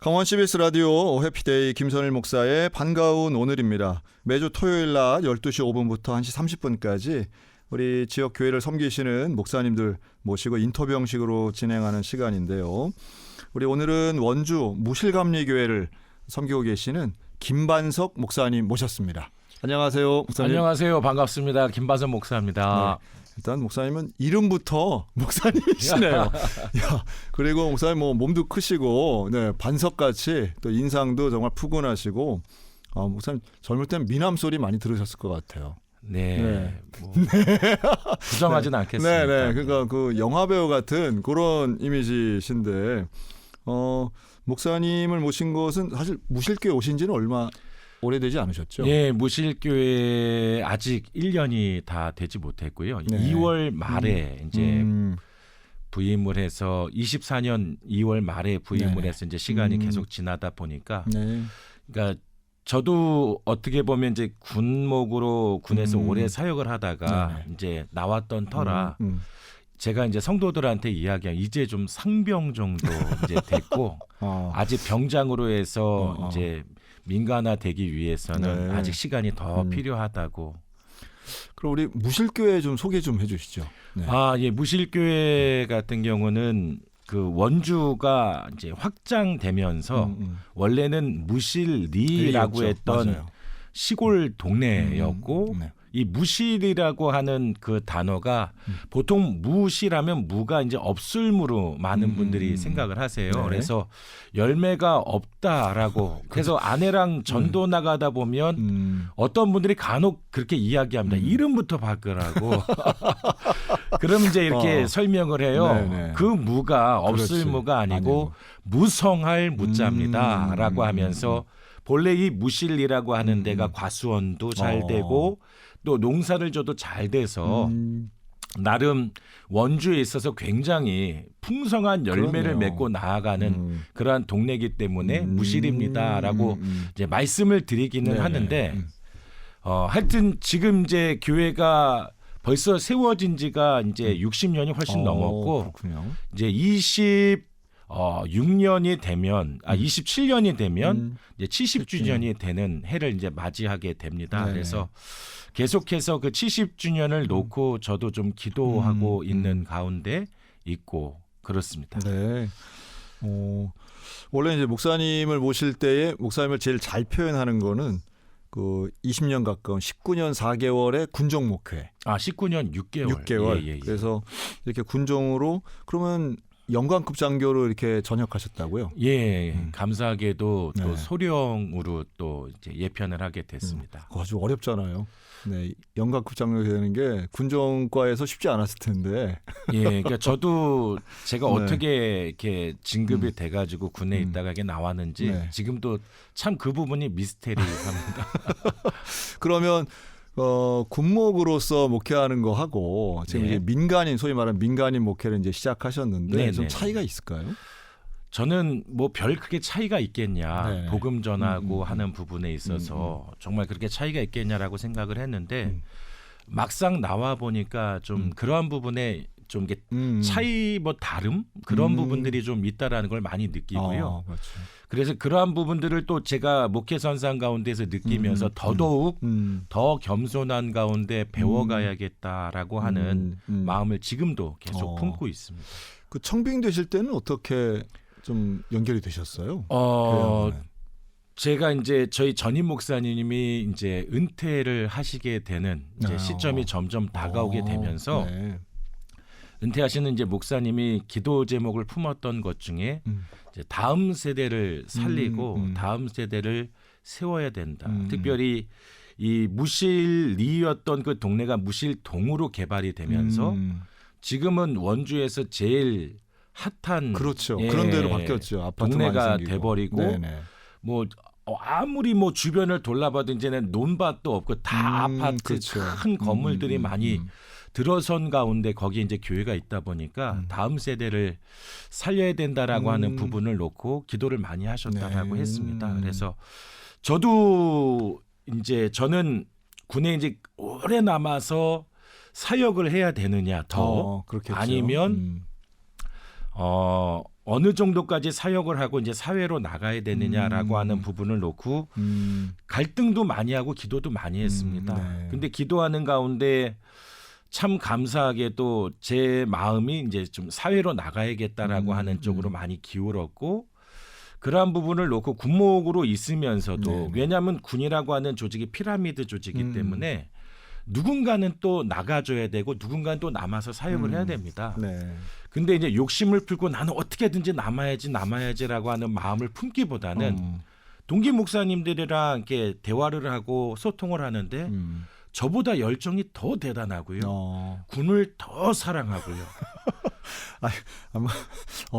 강원 CBS 라디오 해피데이 김선일 목사의 반가운 오늘입니다. 매주 토요일 낮 12시 5분부터 1시 30분까지 우리 지역 교회를 섬기시는 목사님들 모시고 인터뷰 형식으로 진행하는 시간인데요. 우리 오늘은 원주 무실감리교회를 섬기고 계시는 김반석 목사님 모셨습니다. 안녕하세요, 목사님. 안녕하세요. 반갑습니다. 김반석 목사입니다. 네. 일단 목사님은 이름부터 목사님이시네요. 야, 그리고 목사님 뭐 몸도 크시고, 네, 반석같이 또 인상도 정말 푸근하시고, 목사님 젊을 땐 미남 소리 많이 들으셨을 것 같아요. 네. 네. 뭐 부정하진 않겠습니다. 네. 그러니까 그 영화 배우 같은 그런 이미지신데, 목사님을 모신 것은 사실 무실교회 오신지는 얼마 오래되지 않으셨죠? 예, 무실교회 아직 1년이 다 되지 못했고요. 네. 2월 말에 이제 부임을 해서 24년 2월 말에 부임을 네네. 해서 이제 시간이 계속 지나다 보니까 네. 그러니까 저도 어떻게 보면 이제 군목으로 군에서 오래 사역을 하다가 네네. 이제 나왔던 터라 제가 이제 성도들한테 이야기한 이제 좀 상병 정도 이제 됐고 아직 병장으로 해서 이제 민간화되기 위해서는 네. 아직 시간이 더 필요하다고. 그럼 우리 무실교회 좀 소개 좀 해주시죠. 네. 예, 무실교회 같은 경우는 그 원주가 이제 확장되면서 원래는 무실리라고 했던 맞아요. 시골 동네였고 네. 이 무실이라고 하는 그 단어가 보통 무실하면 무가 이제 없을무로 많은 분들이 생각을 하세요. 네. 그래서 열매가 없다라고. 그래서 아내랑 전도 나가다 보면 어떤 분들이 간혹 그렇게 이야기합니다. 이름부터 바꾸라고. 그럼 이제 이렇게 설명을 해요. 네네. 그 무가 없을 그렇지. 무가 아니고 무성할 무자입니다라고 하면서 본래 이 무실리라고 하는 데가 과수원도 잘 되고 또 농사를 져도 잘 돼서 나름 원주에 있어서 굉장히 풍성한 열매를 그럼요. 맺고 나아가는 그러한 동네이기 때문에 무실입니다라고 이제 말씀을 드리기는 네네. 하는데 하여튼 지금 이제 교회가 벌써 세워진 지가 이제 60년이 훨씬 넘었고 그렇군요. 이제 26년이 되면 27년이 되면 이제 70주년이 되는 해를 이제 맞이하게 됩니다. 네네. 그래서 계속해서 그 70주년을 놓고 저도 좀 기도하고 있는 가운데 있고 그렇습니다. 네. 원래 이제 목사님을 모실 때에 목사님을 제일 잘 표현하는 거는 그 20년 가까운 19년 4개월의 군종 목회. 19년 6개월. 6개월. 예. 그래서 이렇게 군종으로 그러면 영광급 장교로 이렇게 전역하셨다고요? 예, 감사하게도 또 네. 소령으로 또 이제 예편을 하게 됐습니다. 그거 아주 어렵잖아요. 네, 영광급 장교 되는 게 군종과에서 쉽지 않았을 텐데. 예, 그러니까 저도 제가 네. 어떻게 이렇게 진급이 돼가지고 군에 있다가 이게 나왔는지 네. 지금도 참 그 부분이 미스테리합니다. 그러면 군목으로서 목회하는 거 하고 지금 네. 이제 민간인 소위 말하는 민간인 목회를 이제 시작하셨는데 네, 좀 네, 차이가 있을까요? 저는 뭐 별 크게 차이가 있겠냐 네. 복음 전하고 하는 부분에 있어서 정말 그렇게 차이가 있겠냐라고 생각을 했는데 막상 나와 보니까 좀 그러한 부분에 좀 이게 차이 뭐 다름 그런 부분들이 좀 있다라는 걸 많이 느끼고요. 그렇죠. 그래서 그러한 부분들을 또 제가 목회선상 가운데서 느끼면서 더더욱 더 겸손한 가운데 배워가야겠다라고 하는 마음을 지금도 계속 품고 있습니다. 그 청빙 되실 때는 어떻게 좀 연결이 되셨어요? 제가 이제 저희 전임 목사님이 이제 은퇴를 하시게 되는 이제 시점이 점점 다가오게 되면서 네. 은퇴하시는 이제 목사님이 기도 제목을 품었던 것 중에 이제 다음 세대를 살리고 다음 세대를 세워야 된다. 특별히 이 무실리였던 그 동네가 무실동으로 개발이 되면서 지금은 원주에서 제일 핫한 그렇죠. 그런 데로 바뀌었죠. 아파트 동네가 많이 생기고. 돼버리고 네네. 뭐 아무리 뭐 주변을 돌아봐도 이제는 논밭도 없고 다 아파트 그렇죠. 큰 건물들이 많이 들어선 가운데 거기에 이제 교회가 있다 보니까 다음 세대를 살려야 된다라고 하는 부분을 놓고 기도를 많이 하셨다라고 네. 했습니다. 그래서 저도 이제 저는 군에 이제 오래 남아서 사역을 해야 되느냐 더 그렇겠죠. 아니면 어느 정도까지 사역을 하고 이제 사회로 나가야 되느냐라고 하는 부분을 놓고 갈등도 많이 하고 기도도 많이 했습니다. 네. 근데 기도하는 가운데 참 감사하게도 제 마음이 이제 좀 사회로 나가야겠다라고 하는 쪽으로 많이 기울었고 그러한 부분을 놓고 군목으로 있으면서도 네. 왜냐하면 군이라고 하는 조직이 피라미드 조직이기 때문에 누군가는 또 나가줘야 되고 누군가는 또 남아서 사역을 해야 됩니다. 네. 근데 이제 욕심을 풀고 나는 어떻게든지 남아야지라고 하는 마음을 품기보다는 동기 목사님들이랑 이렇게 대화를 하고 소통을 하는데 저보다 열정이 더 대단하고요. 군을 더 사랑하고요. 아마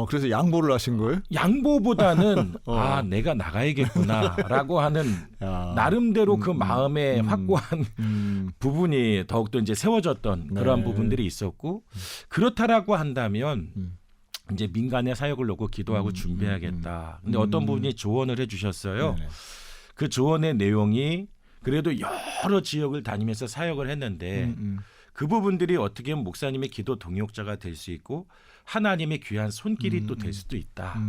그래서 양보를 하신 거예요? 양보보다는 아 내가 나가야겠구나라고 하는 야. 나름대로 그 마음에 확고한 부분이 더욱더 이제 세워졌던 그러한 부분들이 있었고 그렇다라고 한다면 이제 민간의 사역을 놓고 기도하고 준비해야겠다. 근데 어떤 분이 조언을 해주셨어요. 네네. 그 조언의 내용이 그래도 여러 지역을 다니면서 사역을 했는데 그 부분들이 어떻게 보면 목사님의 기도 동역자가 될 수 있고 하나님의 귀한 손길이 또 될 수도 있다.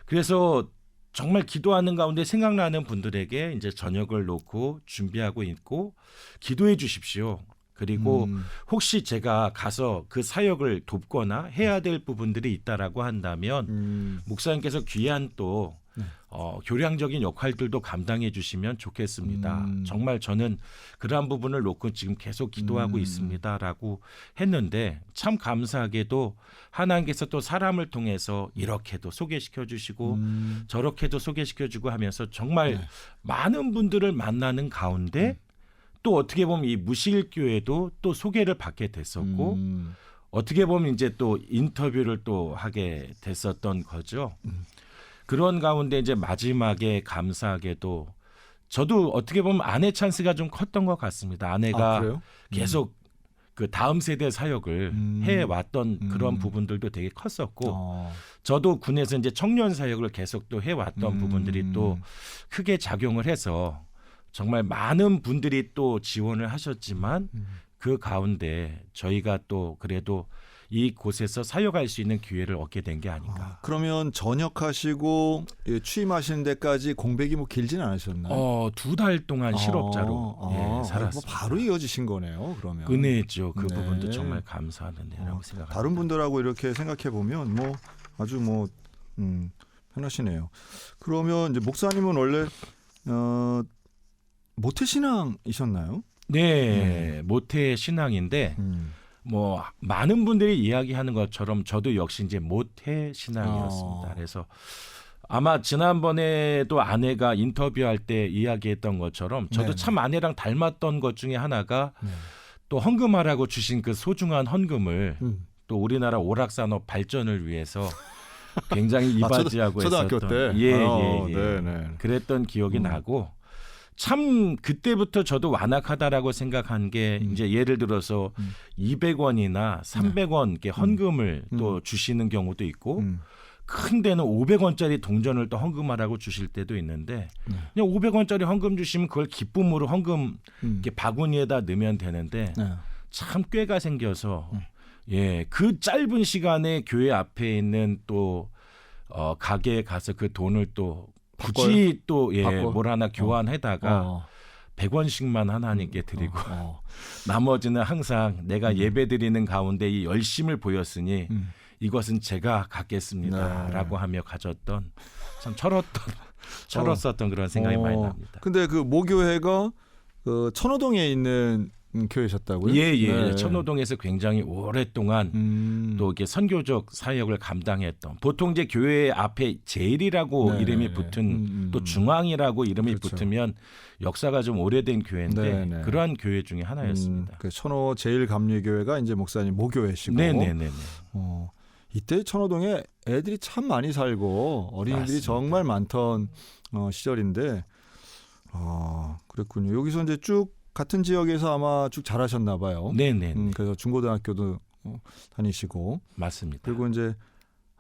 그래서 정말 기도하는 가운데 생각나는 분들에게 이제 저녁을 놓고 준비하고 있고 기도해 주십시오. 그리고 혹시 제가 가서 그 사역을 돕거나 해야 될 부분들이 있다라고 한다면 목사님께서 귀한 또 교량적인 역할들도 감당해 주시면 좋겠습니다. 정말 저는 그러한 부분을 놓고 지금 계속 기도하고 있습니다라고 했는데 참 감사하게도 하나님께서 또 사람을 통해서 이렇게도 소개시켜 주시고 저렇게도 소개시켜 주고 하면서 정말 많은 분들을 만나는 가운데 또 어떻게 보면 이 무실교회도 또 소개를 받게 됐었고 어떻게 보면 이제 또 인터뷰를 또 하게 됐었던 거죠. 그런 가운데 이제 마지막에 감사하게도 저도 어떻게 보면 아내 찬스가 좀 컸던 것 같습니다. 아내가 그래요? 계속 그 다음 세대 사역을 해왔던 그런 부분들도 되게 컸었고 저도 군에서 이제 청년 사역을 계속 또 해왔던 부분들이 또 크게 작용을 해서 정말 많은 분들이 또 지원을 하셨지만 그 가운데 저희가 또 그래도 이 곳에서 사역할 수 있는 기회를 얻게 된 게 아닌가. 그러면 전역하시고 취임하시는 데까지 공백이 뭐 길진 않으셨나요? 2달 동안 실업자로 살았습니다. 뭐 바로 이어지신 거네요. 그러면 은혜죠. 그 네. 부분도 정말 감사한 은혜라고 생각합니다. 다른 분들하고 이렇게 생각해 보면 뭐 아주 뭐 편하시네요. 그러면 이제 목사님은 원래 모태 신앙이셨나요? 네, 모태 신앙인데 뭐 많은 분들이 이야기하는 것처럼 저도 역시 이제 모태 신앙이었습니다. 그래서 아마 지난번에도 아내가 인터뷰할 때 이야기했던 것처럼 저도 네네. 참 아내랑 닮았던 것 중에 하나가 또 헌금하라고 주신 그 소중한 헌금을 또 우리나라 오락산업 발전을 위해서 굉장히 이바지하고 초등학교 했었던 때? 예. 네네. 그랬던 기억이 나고 참 그때부터 저도 완악하다라고 생각한 게 이제 예를 들어서 200원이나 300원 이렇게 헌금을 또 주시는 경우도 있고 큰 데는 500원짜리 동전을 또 헌금하라고 주실 때도 있는데 그냥 500원짜리 헌금 주시면 그걸 기쁨으로 헌금 이렇게 바구니에다 넣으면 되는데 참 꾀가 생겨서 그 짧은 시간에 교회 앞에 있는 또 가게에 가서 그 돈을 또 굳이 또 뭘 하나 교환해다가 100원씩만 하나님께 드리고 나머지는 항상 내가 예배 드리는 가운데 이 열심을 보였으니 이것은 제가 갖겠습니다라고 하며 가졌던 참 철었었던 그런 생각이 많이 납니다. 근데 그 모교회가 그 천호동에 있는 교회셨다고요? 네. 천호동에서 굉장히 오랫동안 또 이렇게 선교적 사역을 감당했던 보통 이제 교회 앞에 제일이라고 이름이 붙은 또 중앙이라고 이름이 붙으면 역사가 좀 오래된 교회인데 그러한 교회 중에 하나였습니다. 그 천호 제일감리교회가 이제 목사님 모교회시고. 네네네. 이때 천호동에 애들이 참 많이 살고 어린이들이 맞습니다. 정말 많던 시절인데 그랬군요. 여기서 이제 쭉 같은 지역에서 아마 쭉 자라셨나 봐요. 네네. 그래서 중고등학교도 다니시고. 맞습니다. 그리고 이제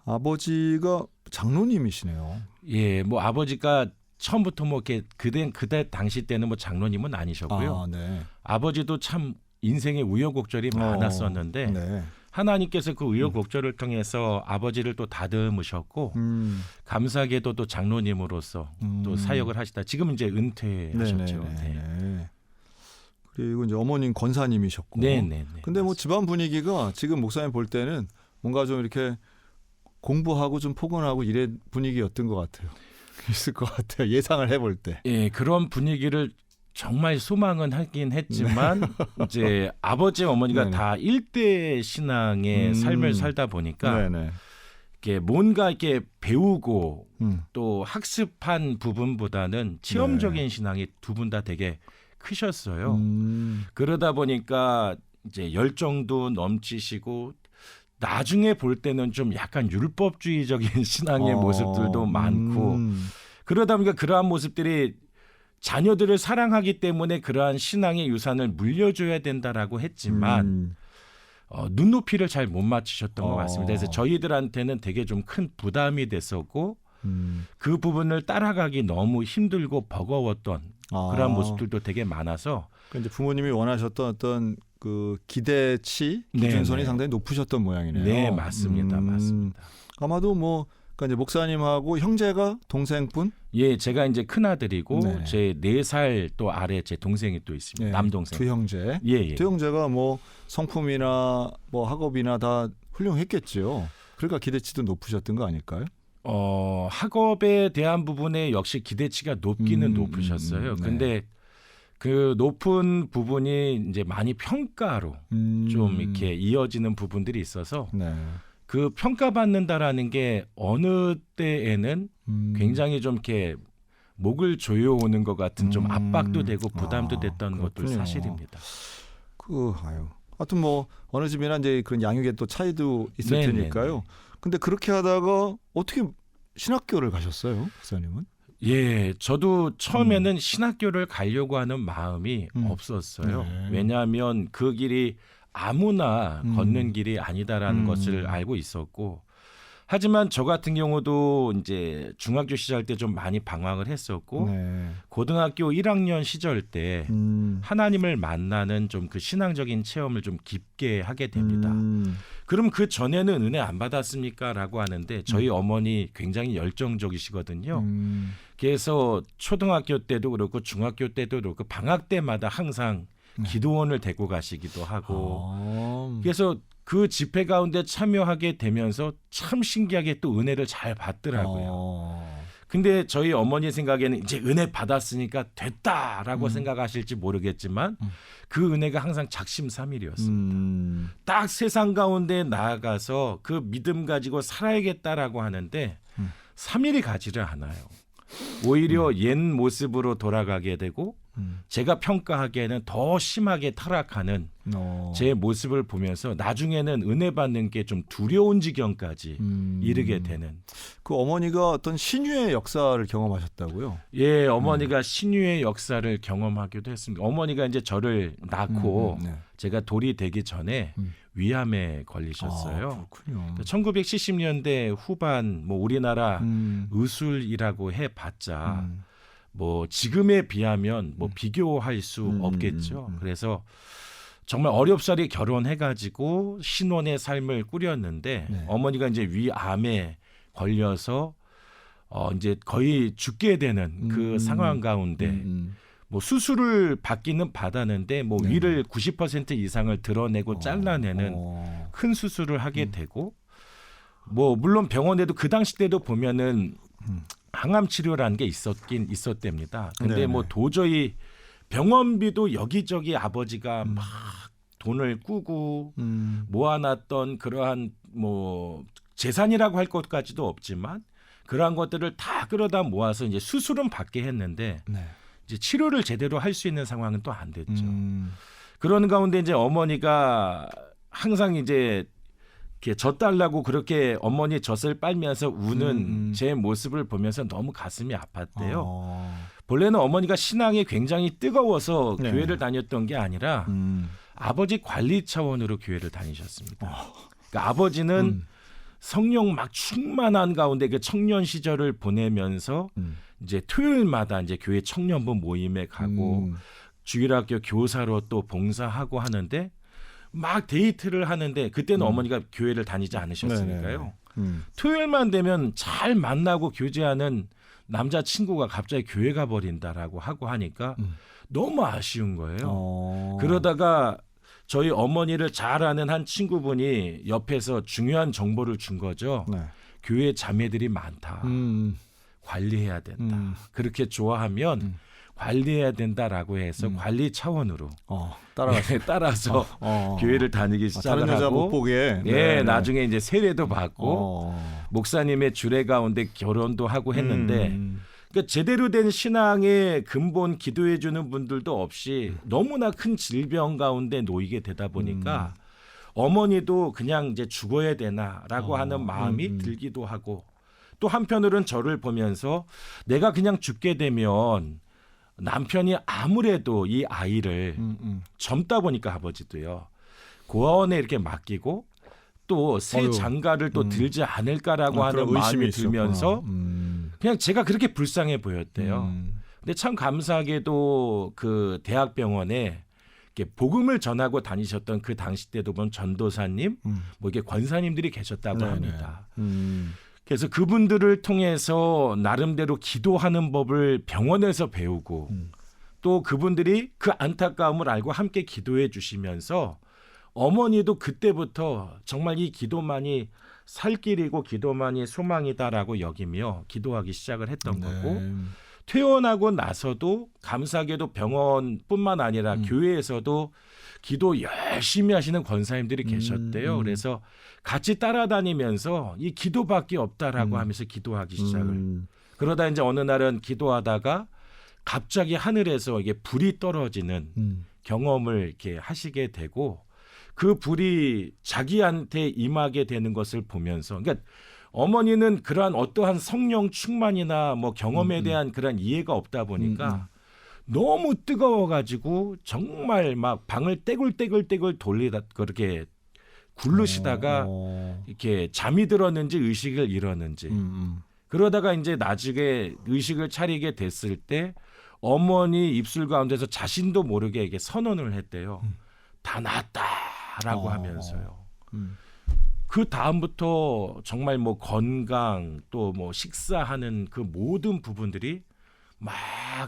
아버지가 장로님이시네요. 예, 뭐 아버지가 처음부터 뭐 이렇게 그때 당시 때는 뭐 장로님은 아니셨고요. 아버지도 참 인생의 우여곡절이 많았었는데 하나님께서 그 우여곡절을 통해서 아버지를 또 다듬으셨고 감사하게도 또 장로님으로서 또 사역을 하시다 지금 이제 은퇴하셨죠. 네. 그리고 이제 어머님 권사님이셨고. 네네. 근데 뭐 집안 분위기가 지금 목사님 볼 때는 뭔가 좀 이렇게 공부하고 좀 포근하고 이래 분위기였던 것 같아요. 있을 것 같아요. 예상을 해볼 때. 예, 그런 분위기를 정말 소망은 하긴 했지만 이제 아버지 어머니가 네네. 다 일대 신앙의 삶을 살다 보니까 네네. 이게 뭔가 이렇게 배우고 음. 또 학습한 부분보다는 체험적인 신앙이 두 분 다 되게 크셨어요. 그러다 보니까 이제 열정도 넘치시고 나중에 볼 때는 좀 약간 율법주의적인 신앙의 모습들도 많고 그러다 보니까 그러한 모습들이 자녀들을 사랑하기 때문에 그러한 신앙의 유산을 물려줘야 된다라고 했지만 눈높이를 잘 못 맞추셨던 것 같습니다. 그래서 저희들한테는 되게 좀 큰 부담이 됐었고 그 부분을 따라가기 너무 힘들고 버거웠던 그런 모습들도 되게 많아서 그러니까 이제 부모님이 원하셨던 어떤 그 기대치 기준선이 네네. 상당히 높으셨던 모양이네요. 네, 맞습니다. 맞습니다. 아마도 뭐 그러니까 이제 목사님하고 형제가 동생분? 예, 제가 이제 큰 아들이고 네. 제 4살 또 아래 제 동생이 또 있습니다. 네, 남동생. 두 형제. 예. 두 형제가 뭐 성품이나 뭐 학업이나 다 훌륭했겠지요. 그러니까 기대치도 높으셨던 거 아닐까요? 학업에 대한 부분에 역시 기대치가 높기는 높으셨어요. 네. 근데 그 높은 부분이 이제 많이 평가로 좀 이렇게 이어지는 부분들이 있어서 네. 그 평가받는다라는 게 어느 때에는 굉장히 좀 이렇게 목을 조여오는 것 같은 좀 압박도 되고 부담도 됐던 것도 그렇군요. 사실입니다. 하여튼 뭐 어느 집이나 이제 그런 양육의 또 차이도 있을 네네네. 테니까요. 근데 그렇게 하다가 어떻게 신학교를 가셨어요, 목사님은? 예, 저도 처음에는 신학교를 가려고 하는 마음이 없었어요. 네. 왜냐하면 그 길이 아무나 걷는 길이 아니다라는 것을 알고 있었고, 하지만 저 같은 경우도 이제 중학교 시절 때 좀 많이 방황을 했었고, 네. 고등학교 1학년 시절 때 하나님을 만나는 좀 그 신앙적인 체험을 좀 깊게 하게 됩니다. 그럼 그 전에는 은혜 안 받았습니까?라고 하는데 저희 어머니 굉장히 열정적이시거든요. 그래서 초등학교 때도 그렇고 중학교 때도 그렇고 방학 때마다 항상 기도원을 데리고 가시기도 하고 그래서 그 집회 가운데 참여하게 되면서 참 신기하게 또 은혜를 잘 받더라고요. 근데 저희 어머니 생각에는 이제 은혜 받았으니까 됐다라고 생각하실지 모르겠지만 그 은혜가 항상 작심삼일이었습니다. 딱 세상 가운데 나아가서 그 믿음 가지고 살아야겠다라고 하는데 3일이 가지를 않아요. 오히려 옛 모습으로 돌아가게 되고 제가 평가하기에는 더 심하게 타락하는 제 모습을 보면서 나중에는 은혜 받는 게 좀 두려운 지경까지 이르게 되는. 그 어머니가 어떤 신유의 역사를 경험하셨다고요? 예, 어머니가 신유의 역사를 경험하기도 했습니다. 어머니가 이제 저를 낳고 네. 제가 돌이 되기 전에 위암에 걸리셨어요. 그렇군요. 1970년대 후반 뭐 우리나라 의술이라고 해봤자 뭐 지금에 비하면 뭐 비교할 수 없겠죠. 그래서 정말 어렵사리 결혼해가지고 신혼의 삶을 꾸렸는데 네. 어머니가 이제 위암에 걸려서 이제 거의 죽게 되는 그 상황 가운데 뭐 수술을 받기는 받았는데 뭐 위를 90% 이상을 드러내고 잘라내는 큰 수술을 하게 되고 뭐 물론 병원에도 그 당시 때도 보면은 항암 치료라는 게 있었답니다. 근데 네네. 뭐 도저히 병원비도 여기저기 아버지가 막 돈을 꾸고 모아놨던 그러한 뭐 재산이라고 할 것까지도 없지만 그러한 것들을 다 끌어다 모아서 이제 수술은 받게 했는데 네. 이제 치료를 제대로 할 수 있는 상황은 또 안 됐죠. 그런 가운데 이제 어머니가 항상 이제 이렇게 젖 달라고 그렇게 어머니 젖을 빨면서 우는 제 모습을 보면서 너무 가슴이 아팠대요. 본래는 어머니가 신앙이 굉장히 뜨거워서 네. 교회를 다녔던 게 아니라 아버지 관리 차원으로 교회를 다니셨습니다. 그러니까 아버지는 성령 막 충만한 가운데 그 청년 시절을 보내면서 이제 토요일마다 이제 교회 청년부 모임에 가고 주일학교 교사로 또 봉사하고 하는데 막 데이트를 하는데 그때는 어머니가 교회를 다니지 않으셨으니까요. 네네. 토요일만 되면 잘 만나고 교제하는 남자친구가 갑자기 교회 가버린다라고 하고 하니까 너무 아쉬운 거예요. 그러다가 저희 어머니를 잘 아는 한 친구분이 옆에서 중요한 정보를 준 거죠. 네. 교회 자매들이 많다. 관리해야 된다. 그렇게 좋아하면 관리해야 된다라고 해서 관리 차원으로 따라서 교회를 다니기 시작을 다른 여자 못 하고 보게. 네, 나중에 이제 세례도 받고 목사님의 주례 가운데 결혼도 하고 했는데 그러니까 제대로 된 신앙의 근본 기도해 주는 분들도 없이 너무나 큰 질병 가운데 놓이게 되다 보니까 어머니도 그냥 이제 죽어야 되나라고 하는 마음이 들기도 하고 또 한편으로는 저를 보면서 내가 그냥 죽게 되면 남편이 아무래도 이 아이를 젊다 보니까 아버지도요 고아원에 이렇게 맡기고 또 새 장가를 또 들지 않을까라고 하는 마음이 들면서 그냥 제가 그렇게 불쌍해 보였대요. 근데 참 감사하게도 그 대학병원에 이렇게 복음을 전하고 다니셨던 그 당시 때도 보면 전도사님, 뭐 이게 권사님들이 계셨다고 합니다. 그래서 그분들을 통해서 나름대로 기도하는 법을 병원에서 배우고 또 그분들이 그 안타까움을 알고 함께 기도해 주시면서 어머니도 그때부터 정말 이 기도만이 살 길이고 기도만이 소망이다라고 여기며 기도하기 시작을 했던 거고 퇴원하고 나서도 감사하게도 병원뿐만 아니라 교회에서도 기도 열심히 하시는 권사님들이 계셨대요. 그래서 같이 따라다니면서 이 기도밖에 없다라고 하면서 기도하기 시작을. 그러다 이제 어느 날은 기도하다가 갑자기 하늘에서 이게 불이 떨어지는 경험을 이렇게 하시게 되고 그 불이 자기한테 임하게 되는 것을 보면서 그러니까 어머니는 그러한 어떠한 성령 충만이나 뭐 경험에 대한 그런 이해가 없다 보니까 너무 뜨거워가지고 정말 막 방을 떼굴떼굴 돌리다 그렇게 굴르시다가 이렇게 잠이 들었는지 의식을 잃었는지 그러다가 이제 나중에 의식을 차리게 됐을 때 어머니 입술 가운데서 자신도 모르게 이게 선언을 했대요. 다 낫다라고 하면서요. 그 다음부터 정말 뭐 건강 또 뭐 식사하는 그 모든 부분들이 막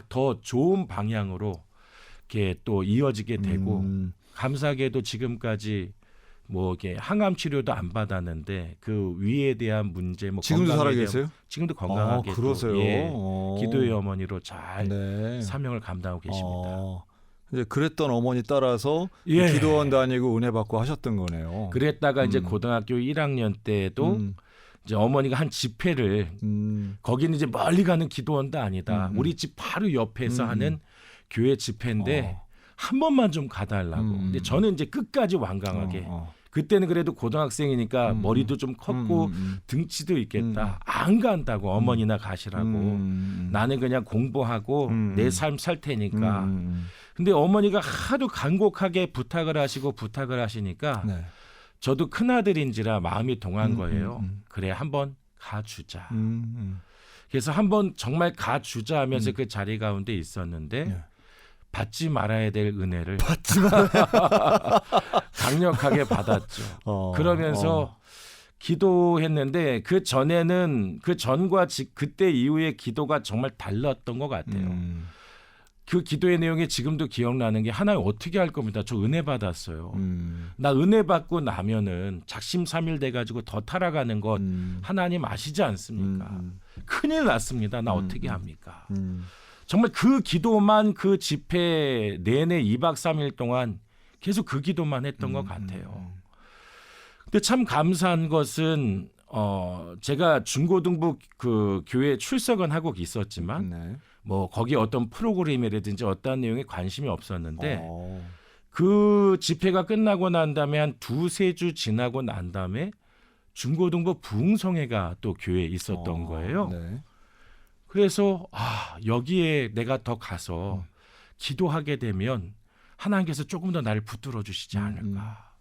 더 좋은 방향으로 이렇게 또 이어지게 되고 감사하게도 지금까지 뭐 이렇게 항암 치료도 안 받았는데 그 위에 대한 문제 뭐 지금도 건강에 대한 살아계세요? 지금도 건강하게 또, 그러세요. 예, 기도의 어머니로 잘 네. 사명을 감당하고 계십니다. 이제 그랬던 어머니 따라서 예. 기도원 다니고 은혜 받고 하셨던 거네요. 그랬다가 이제 고등학교 1학년 때도 이제 어머니가 한 집회를 거기는 이제 멀리 가는 기도원도 아니다. 우리 집 바로 옆에서 하는 교회 집회인데 한 번만 좀 가달라고. 근데 저는 이제 끝까지 완강하게. 그때는 그래도 고등학생이니까 머리도 좀 컸고 등치도 있겠다. 안 간다고 어머니나 가시라고. 나는 그냥 공부하고 내 삶 살 테니까. 근데 어머니가 하도 간곡하게 부탁을 하시니까 네. 저도 큰아들인지라 마음이 동한 거예요. 그래 한번 가주자. 그래서 한번 정말 가주자 하면서 그 자리 가운데 있었는데 네. 받지 말아야 될 은혜를 받지 마. 강력하게 받았죠. 그러면서 기도했는데 그 전에는 그 전과 그때 이후에 기도가 정말 달랐던 것 같아요. 그 기도의 내용이 지금도 기억나는 게 하나님 어떻게 할 겁니다. 저 은혜 받았어요. 나 은혜 받고 나면은 작심삼일 돼가지고 더 타락하는 것 하나님 아시지 않습니까? 큰일 났습니다. 나 어떻게 합니까? 정말 그 기도만 그 집회 내내 2박 3일 동안 계속 그 기도만 했던 것 같아요. 근데 참 감사한 것은 제가 중고등부 그 교회 출석은 하고 있었지만 네. 뭐 거기 어떤 프로그램이라든지 어떤 내용에 관심이 없었는데 그 집회가 끝나고 난 다음에 한 2-3주 지나고 난 다음에 중고등부 부흥성회가 또 교회에 있었던 거예요. 네. 그래서 여기에 내가 더 가서 기도하게 되면 하나님께서 조금 더 나를 붙들어 주시지 않을까.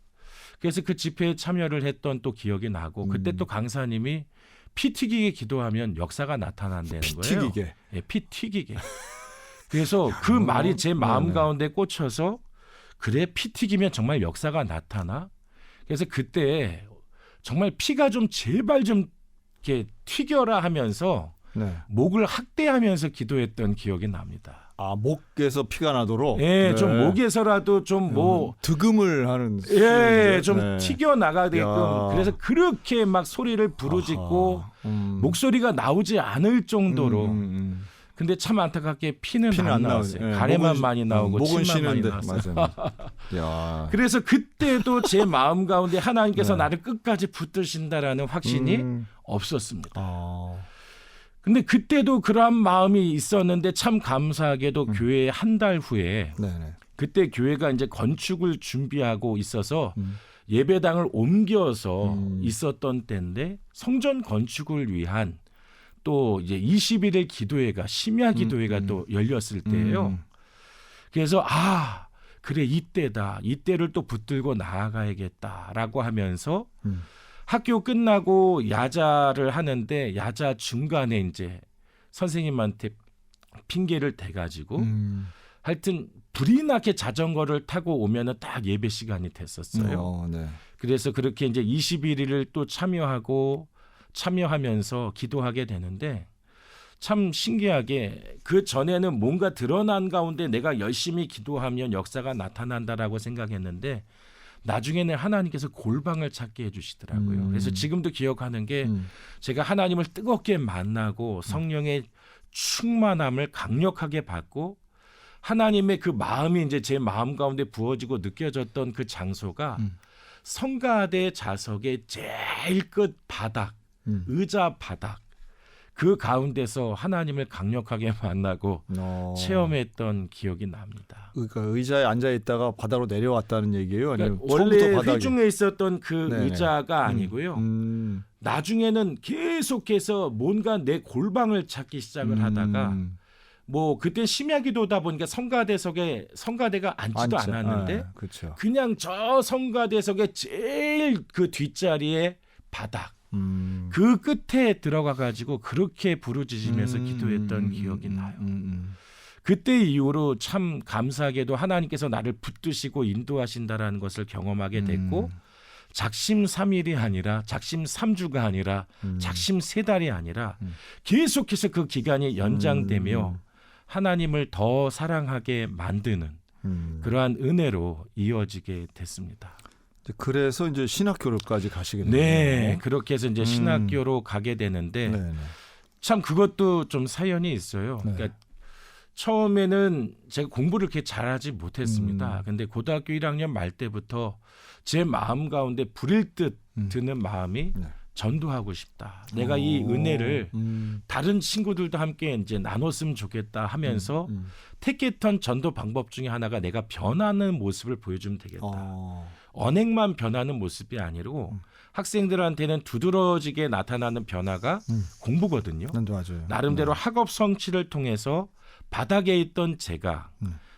그래서 그 집회에 참여를 했던 또 기억이 나고 그때 또 강사님이 피 튀기게 기도하면 역사가 나타난다는 피 거예요. 튀기게. 피 튀기게. 그래서 그 말이 제 마음 가운데 꽂혀서 그래 피 튀기면 정말 역사가 나타나? 그래서 그때 정말 피가 좀 제발 좀 이렇게 튀겨라 하면서 네. 목을 학대하면서 기도했던 기억이 납니다. 아, 목에서 피가 나도록. 예, 네. 좀 목에서라도 좀 뭐 득음을 하는. 예, 좀 네. 튀겨 나가게끔. 야. 그래서 그렇게 막 소리를 부르짖고 아하. 목소리가 나오지 않을 정도로. 근데 참 안타깝게 피는 안 나왔어요. 예, 가래만 목은- 많이 나오고 목은 침만 많이 쉬는데. 나왔어요. 맞아요. 야. 그래서 그때도 제 마음 가운데 하나님께서 네. 나를 끝까지 붙드신다라는 확신이 음. 없었습니다. 아. 근데 그때도 그러한 마음이 있었는데 참 감사하게도 교회 한 달 후에 네네. 그때 교회가 이제 건축을 준비하고 있어서 음. 예배당을 옮겨서 음. 있었던 때인데 성전 건축을 위한 또 이제 21일 기도회가 심야 기도회가 또 열렸을 때예요. 그래서 아 그래 이때다. 이때를 또 붙들고 나아가야겠다라고 하면서 학교 끝나고 야자를 하는데 야자 중간에 이제 선생님한테 핑계를 대가지고 하여튼 불이 나게 자전거를 타고 오면은 딱 예배 시간이 됐었어요. 네. 그래서 그렇게 이제 21일을 또 참여하면서 기도하게 되는데 참 신기하게 그 전에는 뭔가 드러난 가운데 내가 열심히 기도하면 역사가 나타난다라고 생각했는데 나중에는 하나님께서 골방을 찾게 해주시더라고요. 그래서 지금도 기억하는 게 제가 하나님을 뜨겁게 만나고 성령의 충만함을 강력하게 받고 하나님의 그 마음이 이제 제 마음 가운데 부어지고 느껴졌던 그 장소가 성가대 좌석의 제일 끝 바닥, 의자 바닥 그 가운데서 하나님을 강력하게 만나고 체험했던 기억이 납니다. 그러니까 의자에 앉아 있다가 바다로 내려왔다는 얘기예요. 아니면 그러니까 원래 처음부터 바닥에? 회중에 있었던 그 네네. 의자가 아니고요. 나중에는 계속해서 뭔가 내 골방을 찾기 시작을 하다가 뭐 그때 심야기도다 보니까 성가대가 앉지도 앉죠. 않았는데 아, 그렇죠. 그냥 저 성가대석의 제일 그 뒷자리에 바닥 그 끝에 들어가 가지고 그렇게 부르짖으면서 기도했던 기억이 나요. 그때 이후로 참 감사하게도 하나님께서 나를 붙드시고 인도하신다라는 것을 경험하게 됐고 작심 3일이 아니라 작심 3주가 아니라 작심 3달이 아니라 계속해서 그 기간이 연장되며 하나님을 더 사랑하게 만드는 그러한 은혜로 이어지게 됐습니다. 그래서 이제 신학교로까지 가시게 됐네요. 네, 그렇게 해서 이제 신학교로 가게 되는데 네. 참 그것도 좀 사연이 있어요. 네. 그러니까 처음에는 제가 공부를 그렇게 잘하지 못했습니다. 근데 고등학교 1학년 말 때부터 제 마음 가운데 불일 듯 드는 마음이 네. 전도하고 싶다. 내가 이 은혜를 다른 친구들도 함께 이제 나눴으면 좋겠다 하면서 택했던 전도 방법 중에 하나가 내가 변하는 모습을 보여주면 되겠다. 언행만 변하는 모습이 아니고 학생들한테는 두드러지게 나타나는 변화가 공부거든요. 맞아요. 나름대로 학업 성취를 통해서 바닥에 있던 제가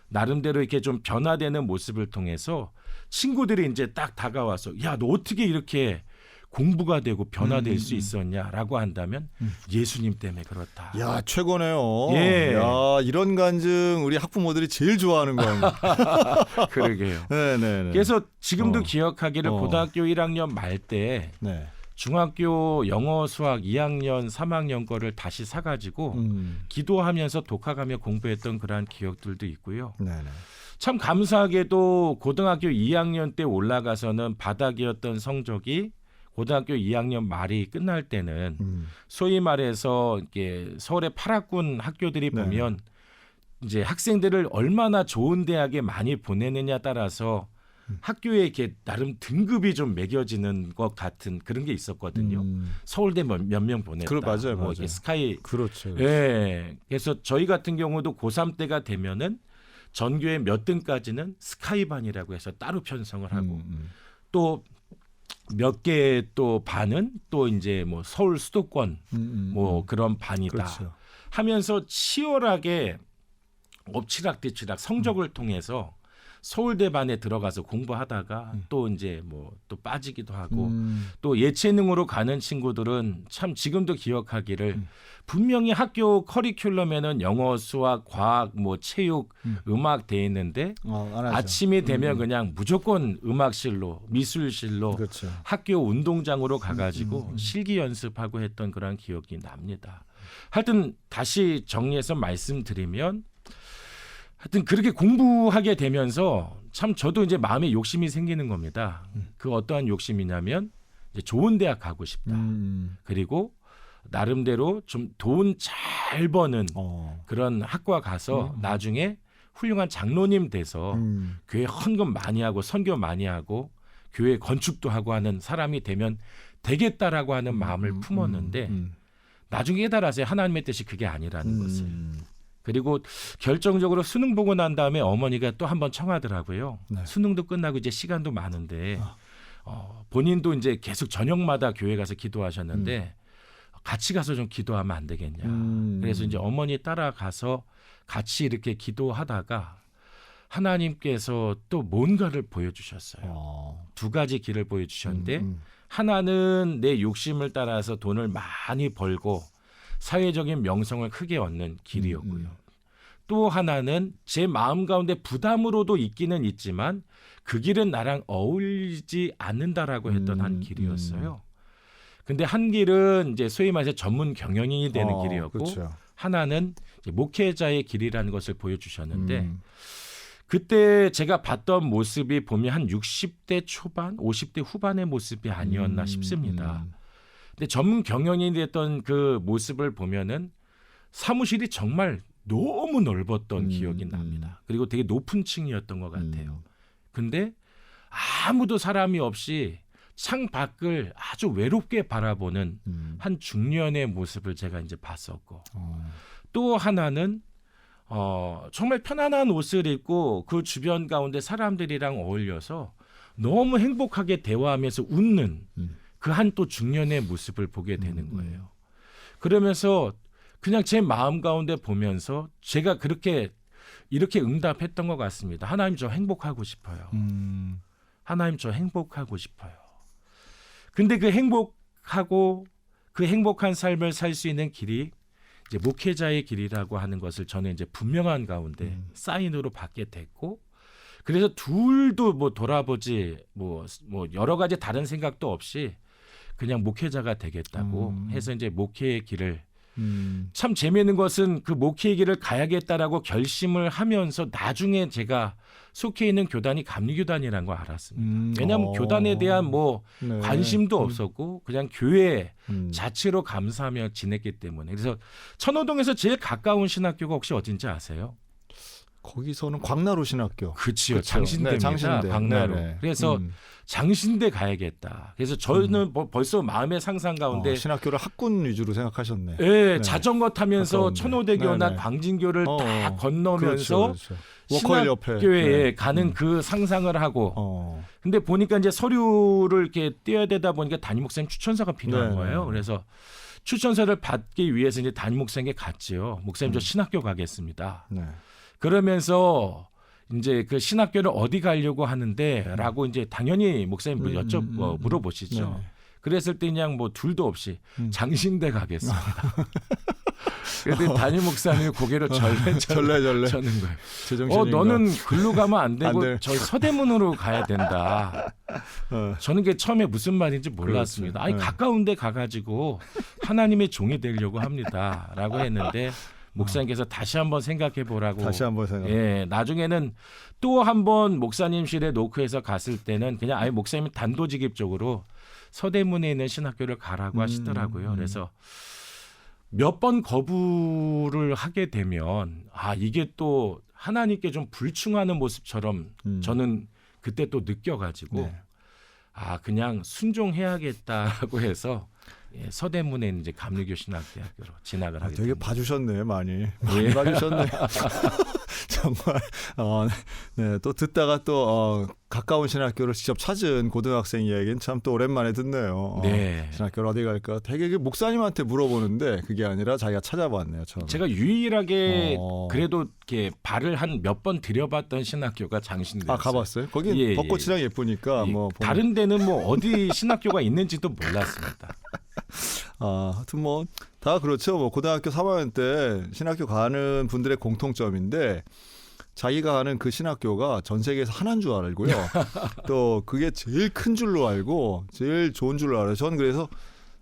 나름대로 이렇게 좀 변화되는 모습을 통해서 친구들이 이제 딱 다가와서 야, 너 어떻게 이렇게 공부가 되고 변화될 수 있었냐라고 한다면 예수님 때문에 그렇다. 야, 최고네요. 예. 야, 이런 간증 우리 학부모들이 제일 좋아하는 거 아니에요? 그러게요. 네. 그래서 지금도 기억하기를 어. 고등학교 1학년 말 때 네. 중학교 영어 수학 2학년 3학년 거를 다시 사가지고 기도하면서 독학하며 공부했던 그러한 기억들도 있고요. 네. 참 감사하게도 고등학교 2학년 때 올라가서는 바닥이었던 성적이 고등학교 2학년 말이 끝날 때는 소위 말해서 이렇게 서울의 8학군 학교들이 네. 보면 이제 학생들을 얼마나 좋은 대학에 많이 보내느냐 따라서 학교에 이렇게 나름 등급이 좀 매겨지는 것 같은 그런 게 있었거든요. 서울대 몇 명 보냈다. 맞아요. 뭐 이렇게 스카이. 그렇죠. 예. 그래서 저희 같은 경우도 고3 때가 되면은 전교의 몇 등까지는 스카이반이라고 해서 따로 편성을 하고 또 몇 개의 또 반은 또 이제 뭐 서울 수도권 뭐 그런 반이다 그렇죠. 하면서 치열하게 엎치락뒤치락 성적을 통해서 서울대반에 들어가서 공부하다가 또 이제 뭐 또 빠지기도 하고 또 예체능으로 가는 친구들은 참 지금도 기억하기를 분명히 학교 커리큘럼에는 영어, 수학, 과학, 뭐 체육, 음악 돼 있는데 안 하죠. 아침이 되면 그냥 무조건 음악실로, 미술실로, 그렇죠. 학교 운동장으로 가가지고 실기 연습하고 했던 그런 기억이 납니다. 하여튼 다시 정리해서 말씀드리면 하여튼 그렇게 공부하게 되면서 참 저도 이제 마음에 욕심이 생기는 겁니다. 그 어떠한 욕심이냐면 이제 좋은 대학 가고 싶다. 그리고 나름대로 좀 돈 잘 버는 그런 학과 가서 나중에 훌륭한 장로님 돼서 교회 헌금 많이 하고 선교 많이 하고 교회 건축도 하고 하는 사람이 되면 되겠다라고 하는 마음을 품었는데 나중에 깨달았어요. 하나님의 뜻이 그게 아니라는 것을. 그리고 결정적으로 수능 보고 난 다음에 어머니가 또 한번 청하더라고요. 네. 수능도 끝나고 이제 시간도 많은데 본인도 이제 계속 저녁마다 교회 가서 기도하셨는데 같이 가서 좀 기도하면 안 되겠냐. 그래서 이제 어머니 따라가서 같이 이렇게 기도하다가 하나님께서 또 뭔가를 보여주셨어요. 두 가지 길을 보여주셨는데 하나는 내 욕심을 따라서 돈을 많이 벌고 사회적인 명성을 크게 얻는 길이었고요. 또 하나는 제 마음 가운데 부담으로도 있기는 있지만 그 길은 나랑 어울리지 않는다라고 했던 한 길이었어요. 근데 한 길은 이제 소위 말해서 전문 경영인이 되는 길이었고 그렇죠. 하나는 이제 목회자의 길이라는 것을 보여주셨는데 그때 제가 봤던 모습이 보면 한 60대 초반, 50대 후반의 모습이 아니었나 싶습니다. 근데 전문 경영인이 됐던 그 모습을 보면은 사무실이 정말 너무 넓었던 기억이 납니다. 그리고 되게 높은 층이었던 것 같아요. 근데 아무도 사람이 없이 창 밖을 아주 외롭게 바라보는 한 중년의 모습을 제가 이제 봤었고 또 하나는 정말 편안한 옷을 입고 그 주변 가운데 사람들이랑 어울려서 너무 행복하게 대화하면서 웃는 그 한 또 중년의 모습을 보게 되는 거예요. 그러면서 그냥 제 마음 가운데 보면서 제가 그렇게 이렇게 응답했던 것 같습니다. 하나님 저 행복하고 싶어요. 하나님 저 행복하고 싶어요. 근데 그 행복하고 그 행복한 삶을 살 수 있는 길이 이제 목회자의 길이라고 하는 것을 저는 이제 분명한 가운데 사인으로 받게 됐고 그래서 둘도 뭐 돌아보지 뭐 여러 가지 다른 생각도 없이 그냥 목회자가 되겠다고 해서 이제 목회의 길을 참 재미있는 것은 그 목회의 길을 가야겠다라고 결심을 하면서 나중에 제가 속해 있는 교단이 감리교단이라는 걸 알았습니다. 왜냐하면 교단에 대한 뭐 네. 관심도 없었고 그냥 교회 자체로 감사하며 지냈기 때문에 그래서 천호동에서 제일 가까운 신학교가 혹시 어딘지 아세요? 거기서는 광나루 신학교. 그치요. 그쵸. 장신대입니다. 네, 장신대. 광나루. 네네. 그래서 장신대 가야겠다. 그래서 저는 벌써 마음의 상상 가운데 신학교를 학군 위주로 생각하셨네. 예, 네. 자전거 타면서 가까운데. 천호대교나 네네. 광진교를 다 건너면서 그렇죠. 워커힐 옆에 신학교에 네. 가는 그 상상을 하고 근데 보니까 이제 서류를 이렇게 떼야 되다 보니까 담임 목사님 추천서가 필요한 네. 거예요. 그래서 추천서를 받기 위해서 이제 담임 목사님께 갔지요. 목사님 저 신학교 가겠습니다. 네. 그러면서 이제 그 신학교를 어디 가려고 하는데라고 이제 당연히 목사님 물어보시죠. 네. 그랬을 때 그냥 뭐 둘도 없이 장신대 가겠습니다. 그랬더니 담임 목사님이 고개를 절레절레 쳐는 거예요. 제정신인가? 너는 글로 가면 안 되고 안 돼. 저 서대문으로 가야 된다. 저는 그게 처음에 무슨 말인지 몰랐습니다. 그렇죠. 아니 네. 가까운 데 가가지고 하나님의 종이 되려고 합니다. 라고 했는데 목사님께서 다시 한번 생각해 보라고. 다시 한번 생각. 예, 나중에는 또 한번 목사님실에 노크해서 갔을 때는 그냥 아예 목사님이 단도직입적으로 서대문에 있는 신학교를 가라고 하시더라고요. 그래서 몇 번 거부를 하게 되면 이게 또 하나님께 좀 불충하는 모습처럼 저는 그때 또 느껴가지고 네. 그냥 순종해야겠다라고 해서 서대문에 이제 감리교 신학대학교로 진학을 하게 되게 됩니다. 봐주셨네 많이 예. 봐주셨네. 정말 네, 또 듣다가 또 가까운 신학교를 직접 찾은 고등학생 이야기는 참 또 오랜만에 듣네요. 네. 신학교를 어디 갈까? 되게 그 목사님한테 물어보는데 그게 아니라 자기가 찾아봤네요. 처음에. 제가 유일하게 그래도 이렇게 발을 한 몇 번 들여봤던 신학교가 장신대였어요. 아 가봤어요? 거기 예, 벚꽃이랑 예쁘니까 예. 뭐 다른 데는 뭐 어디 신학교가 있는지도 몰랐습니다. 하여튼 뭐 다 그렇죠. 뭐 고등학교 3학년 때 신학교 가는 분들의 공통점인데 자기가 가는 그 신학교가 전 세계에서 하나인 줄 알고요. 또 그게 제일 큰 줄로 알고 제일 좋은 줄로 알아요. 저는 그래서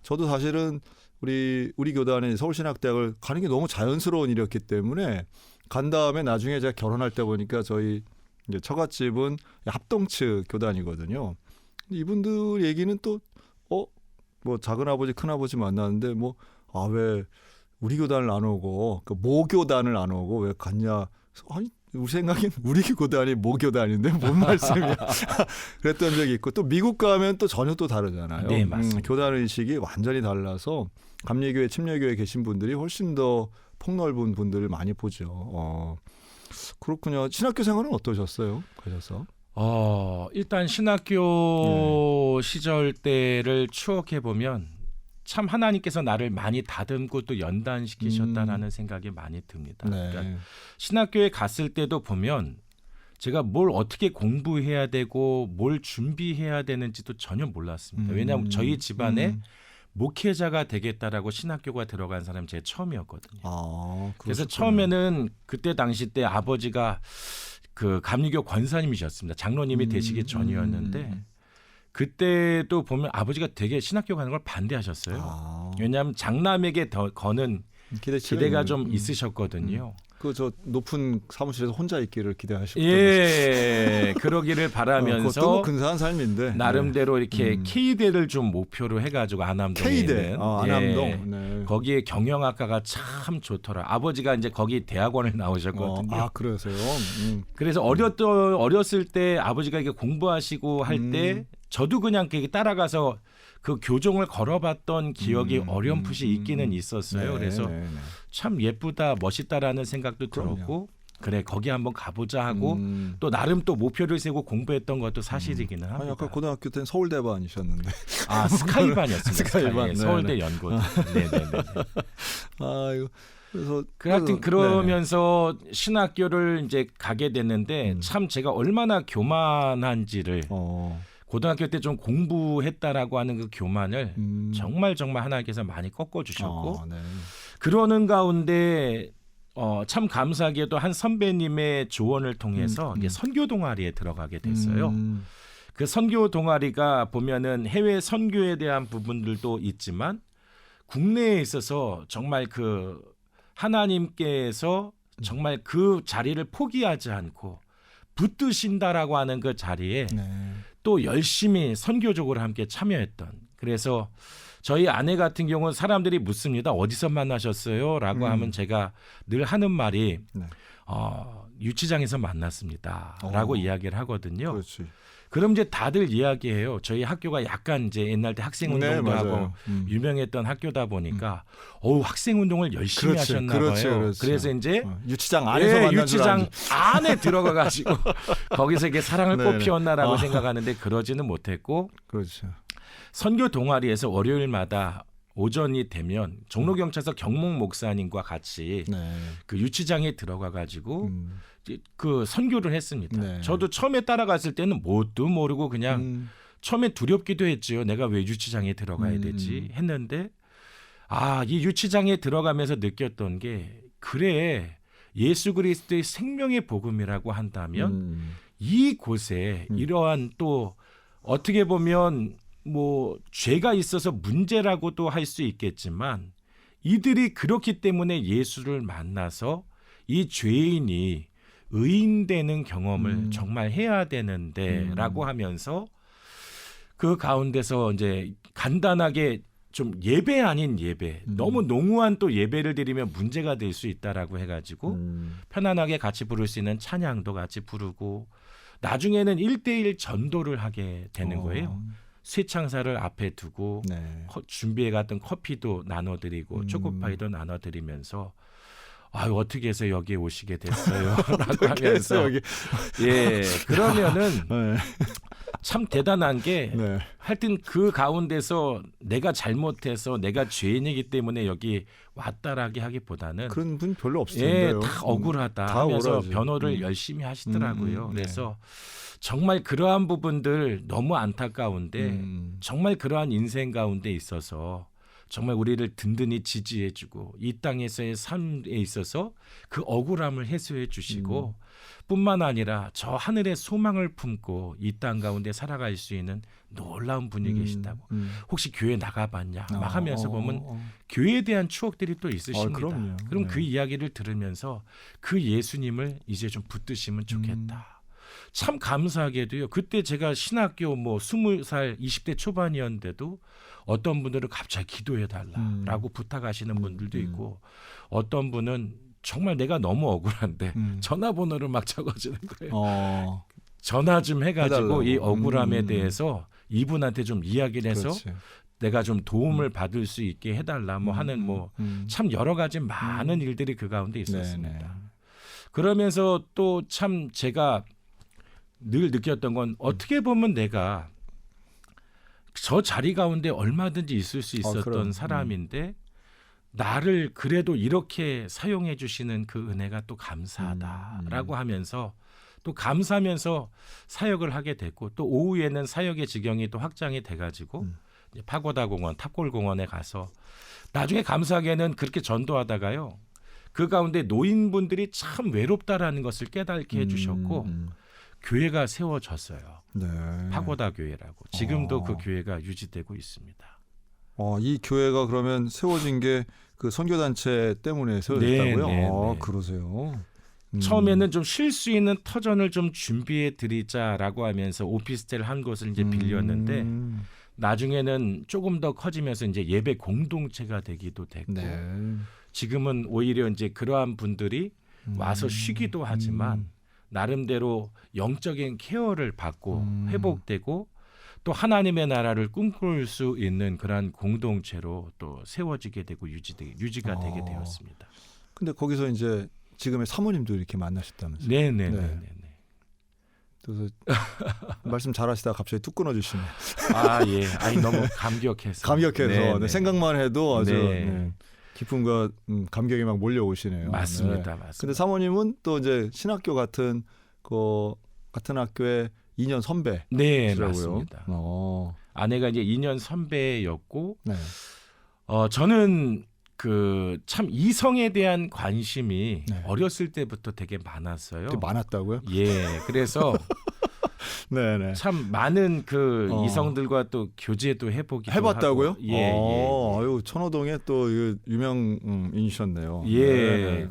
저도 사실은 우리 교단의 서울신학대학을 가는 게 너무 자연스러운 일이었기 때문에 간 다음에 나중에 제가 결혼할 때 보니까 저희 이제 처갓집은 합동측 교단이거든요. 이분들 얘기는 또 뭐 작은아버지 큰아버지 만나는데 뭐 왜 우리 교단을 안 오고 그 모교단을 안 오고 왜 갔냐? 아니 우리 생각엔 우리 교단이 모교단인데 뭔 말씀이야? 그랬던 적이 있고 또 미국 가면 또 전혀 또 다르잖아요. 네, 맞습니다. 교단 의식이 완전히 달라서 감리교회, 침례교회 계신 분들이 훨씬 더 폭넓은 분들을 많이 보죠. 그렇군요. 신학교 생활은 어떠셨어요? 가셔서? 일단 신학교 시절 때를 추억해 보면 참 하나님께서 나를 많이 다듬고 또 연단시키셨다라는 생각이 많이 듭니다. 네. 그러니까 신학교에 갔을 때도 보면 제가 뭘 어떻게 공부해야 되고 뭘 준비해야 되는지도 전혀 몰랐습니다. 왜냐하면 저희 집안에 목회자가 되겠다라고 신학교가 들어간 사람이 제 처음이었거든요. 그래서 처음에는 그때 당시 때 아버지가 그 감리교 권사님이셨습니다. 장로님이 되시기 전이었는데 그때도 보면 아버지가 되게 신학교 가는 걸 반대하셨어요. 왜냐하면 장남에게 더 거는 기대가 좀 있으셨거든요. 그 저 높은 사무실에서 혼자 있기를 기대하셨죠. 예, 그러기를 바라면서 그것도 근사한 삶인데 나름대로 이렇게 K대를 좀 목표로 해가지고 안암동에 K대, 있는 안암동. 네. 거기에 경영학과가 참 좋더라. 아버지가 이제 거기 대학원을 나오셨거든요. 그러세요. 그래서 어렸을 때 아버지가 이게 공부하시고 할 때 저도 그냥 따라가서 그 교종을 걸어봤던 기억이 어렴풋이 있기는 있었어요. 그래서 참 예쁘다, 멋있다라는 생각도 들었고 그래 거기 한번 가보자 하고 또 나름 또 목표를 세우고 공부했던 것도 사실이기는 합니다. 아까 고등학교 때는 서울대반이셨는데. 스카이반이었습니다. 스카이반. 네, 서울대 연고등. 네네네. 이거 그래서 하여튼 그러면서 신학교를 이제 가게 됐는데 참 제가 얼마나 교만한지를 고등학교 때 좀 공부했다라고 하는 그 교만을 정말 하나님께서 많이 꺾어주셨고 그러는 가운데 참 감사하게도 한 선배님의 조언을 통해서 이게 선교 동아리에 들어가게 됐어요. 그 선교 동아리가 보면은 해외 선교에 대한 부분들도 있지만 국내에 있어서 정말 그 하나님께서 정말 그 자리를 포기하지 않고 붙드신다라고 하는 그 자리에 또 열심히 선교적으로 함께 참여했던. 그래서 저희 아내 같은 경우는 사람들이 묻습니다. 어디서 만나셨어요? 라고 하면 제가 늘 하는 말이 유치장에서 만났습니다. 라고 이야기를 하거든요. 그렇지. 그럼 이제 다들 이야기해요. 저희 학교가 약간 이제 옛날 때 학생운동도 하고 유명했던 학교다 보니까 학생운동을 열심히 하셨나 봐요. 그래서 이제 유치장 안에서 만난 유치장 안에 들어가 가지고 거기서 이게 사랑을 꽃피웠나라고 생각하는데 그러지는 못했고 그렇죠. 선교 동아리에서 월요일마다 오전이 되면 종로경찰서 경목 목사님과 같이 그 유치장에 들어가 가지고 그 선교를 했습니다. 저도 처음에 따라갔을 때는 뭣도 모르고 그냥 처음에 두렵기도 했지요. 내가 왜 유치장에 들어가야 되지 했는데 이 유치장에 들어가면서 느꼈던 게 그래 예수 그리스도의 생명의 복음이라고 한다면 이곳에 이러한 또 어떻게 보면 뭐 죄가 있어서 문제라고도 할 수 있겠지만 이들이 그렇기 때문에 예수를 만나서 이 죄인이 의인되는 경험을 정말 해야 되는데라고 하면서 그 가운데서 이제 간단하게 좀 예배 아닌 예배, 너무 농후한 또 예배를 드리면 문제가 될 수 있다라고 해가지고 편안하게 같이 부를 수 있는 찬양도 같이 부르고 나중에는 1:1 전도를 하게 되는 거예요. 쇠창사를 앞에 두고 준비해 갔던 커피도 나눠드리고 초코파이도 나눠드리면서 아유 어떻게 해서 여기에 오시게 됐어요?라고 하면서 그래서 여기 예 그러면은 네. 참 대단한 게 네. 하여튼 그 가운데서 내가 잘못해서 내가 죄인이기 때문에 여기 왔다라기 하기보다는 그런 분 별로 없을 예, 텐데요. 다 억울하다 다 하면서 억울하지. 변호를 열심히 하시더라고요. 네. 그래서 정말 그러한 부분들 너무 안타까운데 정말 그러한 인생 가운데 있어서 정말 우리를 든든히 지지해주고 이 땅에서의 삶에 있어서 그 억울함을 해소해 주시고 뿐만 아니라 저 하늘의 소망을 품고 이 땅 가운데 살아갈 수 있는 놀라운 분이 계시다고. 혹시 교회 나가봤냐? 막 하면서 보면 교회에 대한 추억들이 또 있으십니다. 그럼요. 그럼 네. 그 이야기를 들으면서 그 예수님을 이제 좀 붙드시면 좋겠다. 참 감사하게도요. 그때 제가 신학교 뭐 20살 20대 초반이었는데도 어떤 분들은 갑자기 기도해달라라고 부탁하시는 분들도 있고 어떤 분은 정말 내가 너무 억울한데 전화번호를 막 적어주는 거예요. 전화 좀 해가지고 해달라고. 이 억울함에 대해서 이분한테 좀 이야기를 해서 그렇지. 내가 좀 도움을 받을 수 있게 해달라 뭐 하는 뭐 참 여러 가지 많은 일들이 그 가운데 있었습니다. 네네. 그러면서 또 참 제가 늘 느꼈던 건 어떻게 보면 내가 저 자리 가운데 얼마든지 있을 수 있었던 그럼. 사람인데 나를 그래도 이렇게 사용해 주시는 그 은혜가 또 감사하다라고 하면서 또 감사하면서 사역을 하게 됐고 또 오후에는 사역의 지경이 또 확장이 돼가지고 이제 파고다 공원, 탑골 공원에 가서 나중에 감사하게는 그렇게 전도하다가요. 그 가운데 노인분들이 참 외롭다라는 것을 깨닫게 해주셨고 교회가 세워졌어요. 네. 파고다 교회라고. 지금도 그 교회가 유지되고 있습니다. 이 교회가 그러면 세워진 게 그 선교단체 때문에 세워졌다고요? 네, 네, 네. 그러세요. 처음에는 좀 쉴 수 있는 터전을 좀 준비해 드리자라고 하면서 오피스텔 한 곳을 이제 빌렸는데 나중에는 조금 더 커지면서 이제 예배 공동체가 되기도 됐고 네. 지금은 오히려 이제 그러한 분들이 와서 쉬기도 하지만 나름대로 영적인 케어를 받고 회복되고 또 하나님의 나라를 꿈꿀 수 있는 그러한 공동체로 또 세워지게 되고 유지가 되게 되었습니다. 근데 거기서 이제 지금의 사모님도 이렇게 만나셨다면서요? 네네네. 그래서 말씀 잘하시다가 갑자기 뚝 끊어주시네. 아 예, 아니 너무 감격해서. 감격해서 네, 생각만 해도 아주 네. 기쁨과 감격이 막 몰려오시네요. 맞습니다, 네. 맞습니다. 근데 사모님은 또 이제 신학교 같은 학교의 2년 선배. 네, 맞습니다. 어. 아내가 이제 2년 선배였고, 네. 저는 그 참 이성에 대한 관심이 네. 어렸을 때부터 되게 많았어요. 되게 많았다고요? 예, 그래서 네네. 참 많은 그 이성들과 또 교제도 해보기도 해봤다고요? 하고. 예, 예. 아유 천호동에 또 유명인이셨네요. 예. 네.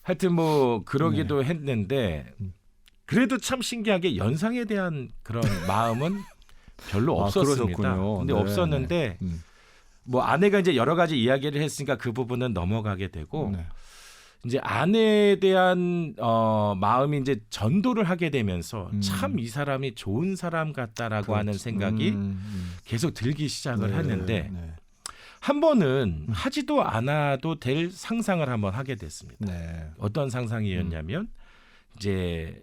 하여튼 뭐 그러기도 했는데 그래도 참 신기하게 연상에 대한 그런 마음은 별로 없었습니다. 그러셨군요. 근데 네. 없었는데 뭐 아내가 이제 여러 가지 이야기를 했으니까 그 부분은 넘어가게 되고 네. 이제 아내에 대한 마음이 이제 전도를 하게 되면서 참 이 사람이 좋은 사람 같다라고 하는 생각이 계속 들기 시작을 네. 했는데 네. 한 번은 하지도 않아도 될 상상을 한번 하게 됐습니다. 네. 어떤 상상이었냐면 이제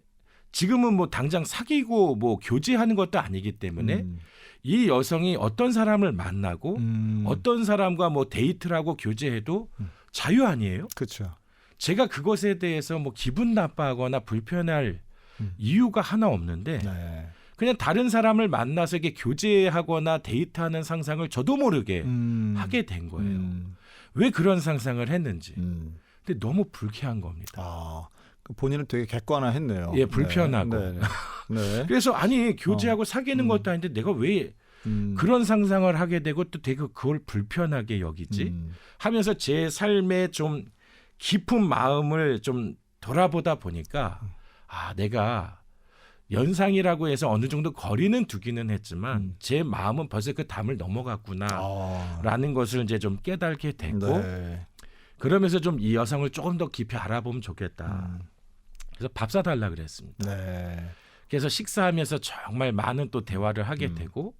지금은 뭐 당장 사귀고 뭐 교제하는 것도 아니기 때문에 이 여성이 어떤 사람을 만나고 어떤 사람과 뭐 데이트를 하고 교제해도 자유 아니에요? 그렇죠. 제가 그것에 대해서 뭐 기분 나빠하거나 불편할 이유가 하나 없는데 네. 그냥 다른 사람을 만나서 이게 교제하거나 데이트하는 상상을 저도 모르게 하게 된 거예요. 왜 그런 상상을 했는지. 근데 너무 불쾌한 겁니다. 본인은 되게 객관화했네요. 예, 불편하고. 네. 네. 네. 그래서 아니 교제하고 사귀는 것도 아닌데 내가 왜 그런 상상을 하게 되고 또 되게 그걸 불편하게 여기지 하면서 제 삶의 좀 깊은 마음을 좀 돌아보다 보니까 내가 연상이라고 해서 어느 정도 거리는 두기는 했지만 제 마음은 벌써 그 담을 넘어갔구나라는 것을 이제 좀 깨닫게 됐고 네. 그러면서 좀 이 여성을 조금 더 깊이 알아보면 좋겠다. 그래서 밥 사달라 그랬습니다. 네. 그래서 식사하면서 정말 많은 또 대화를 하게 되고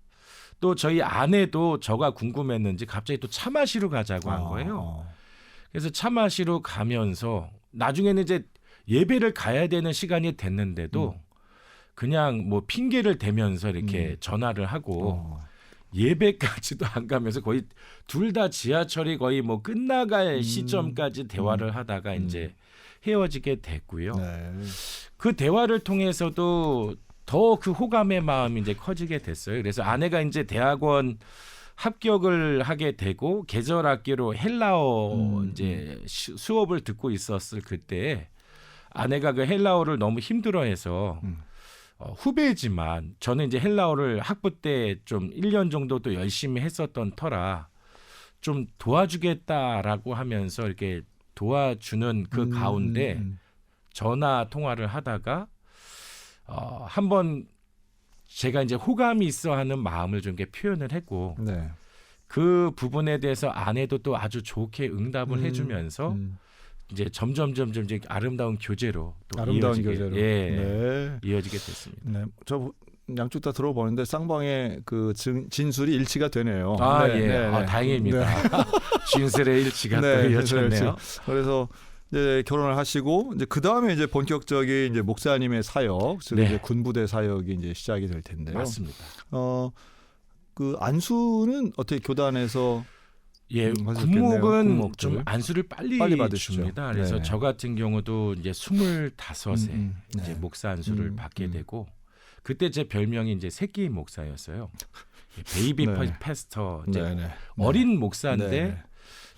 또 저희 아내도 저가 궁금했는지 갑자기 또 차 마시러 가자고 한 거예요. 그래서 차 마시러 가면서 나중에는 이제 예배를 가야 되는 시간이 됐는데도 그냥 뭐 핑계를 대면서 이렇게 전화를 하고 예배까지도 안 가면서 거의 둘 다 지하철이 거의 뭐 끝나갈 시점까지 대화를 하다가 이제 헤어지게 됐고요. 네. 그 대화를 통해서도 더 그 호감의 마음이 이제 커지게 됐어요. 그래서 아내가 이제 대학원 합격을 하게 되고 계절 학기로 헬라어 이제 수업을 듣고 있었을 그때 아내가 그 헬라어를 너무 힘들어해서 후배지만 저는 이제 헬라어를 학부 때 좀 1년 정도 또 열심히 했었던 터라 좀 도와주겠다라고 하면서 이렇게 도와주는 그 가운데 전화 통화를 하다가 한번 제가 이제 호감이 있어 하는 마음을 좀 이렇게 표현을 했고 네. 그 부분에 대해서 아내도 또 아주 좋게 응답을 해주면서 이제 점점 이제 아름다운 교제로 또 아름다운 이어지게, 교제로. 예, 네. 이어지게 됐습니다. 네. 저 양쪽 다 들어보는데 쌍방의 그 진술이 일치가 되네요. 아, 네, 예. 네, 아, 네. 다행입니다. 네. 진술의 일치가 네, 또 이어졌네요. 그래서 이제 결혼을 하시고 이제 그 다음에 이제 본격적인 이제 목사님의 사역, 즉 네. 이제 군부대 사역이 이제 시작이 될 텐데요. 맞습니다. 그 안수는 어떻게 교단에서 예, 하셨겠네요. 군목은 군목들. 좀 안수를 빨리 받으시죠. 줍니다. 그래서 네. 저 같은 경우도 이제 25세 이제 네. 목사 안수를 받게 되고 그때 제 별명이 이제 새끼 목사였어요. 베이비 네. 패스터 이제 네, 네. 어린 목사인데 네.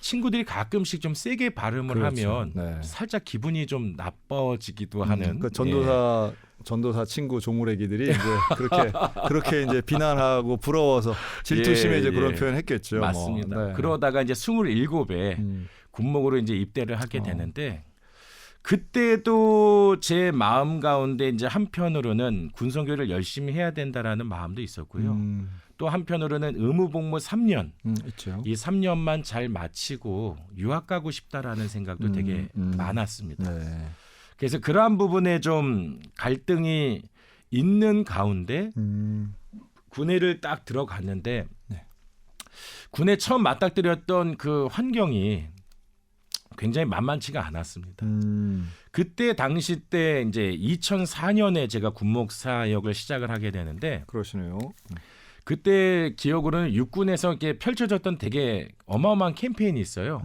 친구들이 가끔씩 좀 세게 발음을 그렇죠. 하면 네. 살짝 기분이 좀 나빠지기도 하는. 그 예. 전도사 친구 종우레기들이 이제 그렇게 이제 비난하고 부러워서 질투심에 예, 이제 그런 예. 표현했겠죠. 맞습니다. 뭐. 네. 그러다가 이제 27에 군목으로 이제 입대를 하게 되는데 그때도 제 마음 가운데 이제 한편으로는 군성교를 열심히 해야 된다라는 마음도 있었고요. 또 한편으로는 의무복무 3년 있죠. 이 3년만 잘 마치고 유학 가고 싶다라는 생각도 되게 많았습니다. 네. 그래서 그러한 부분에 좀 갈등이 있는 가운데 군회를 딱 들어갔는데 네. 군에 처음 맞닥뜨렸던 그 환경이 굉장히 만만치가 않았습니다. 그때 당시 때 이제 2004년에 제가 군목 사역을 시작을 하게 되는데 그러시네요. 그때 기억으로는 육군에서 이렇게 펼쳐졌던 되게 어마어마한 캠페인이 있어요.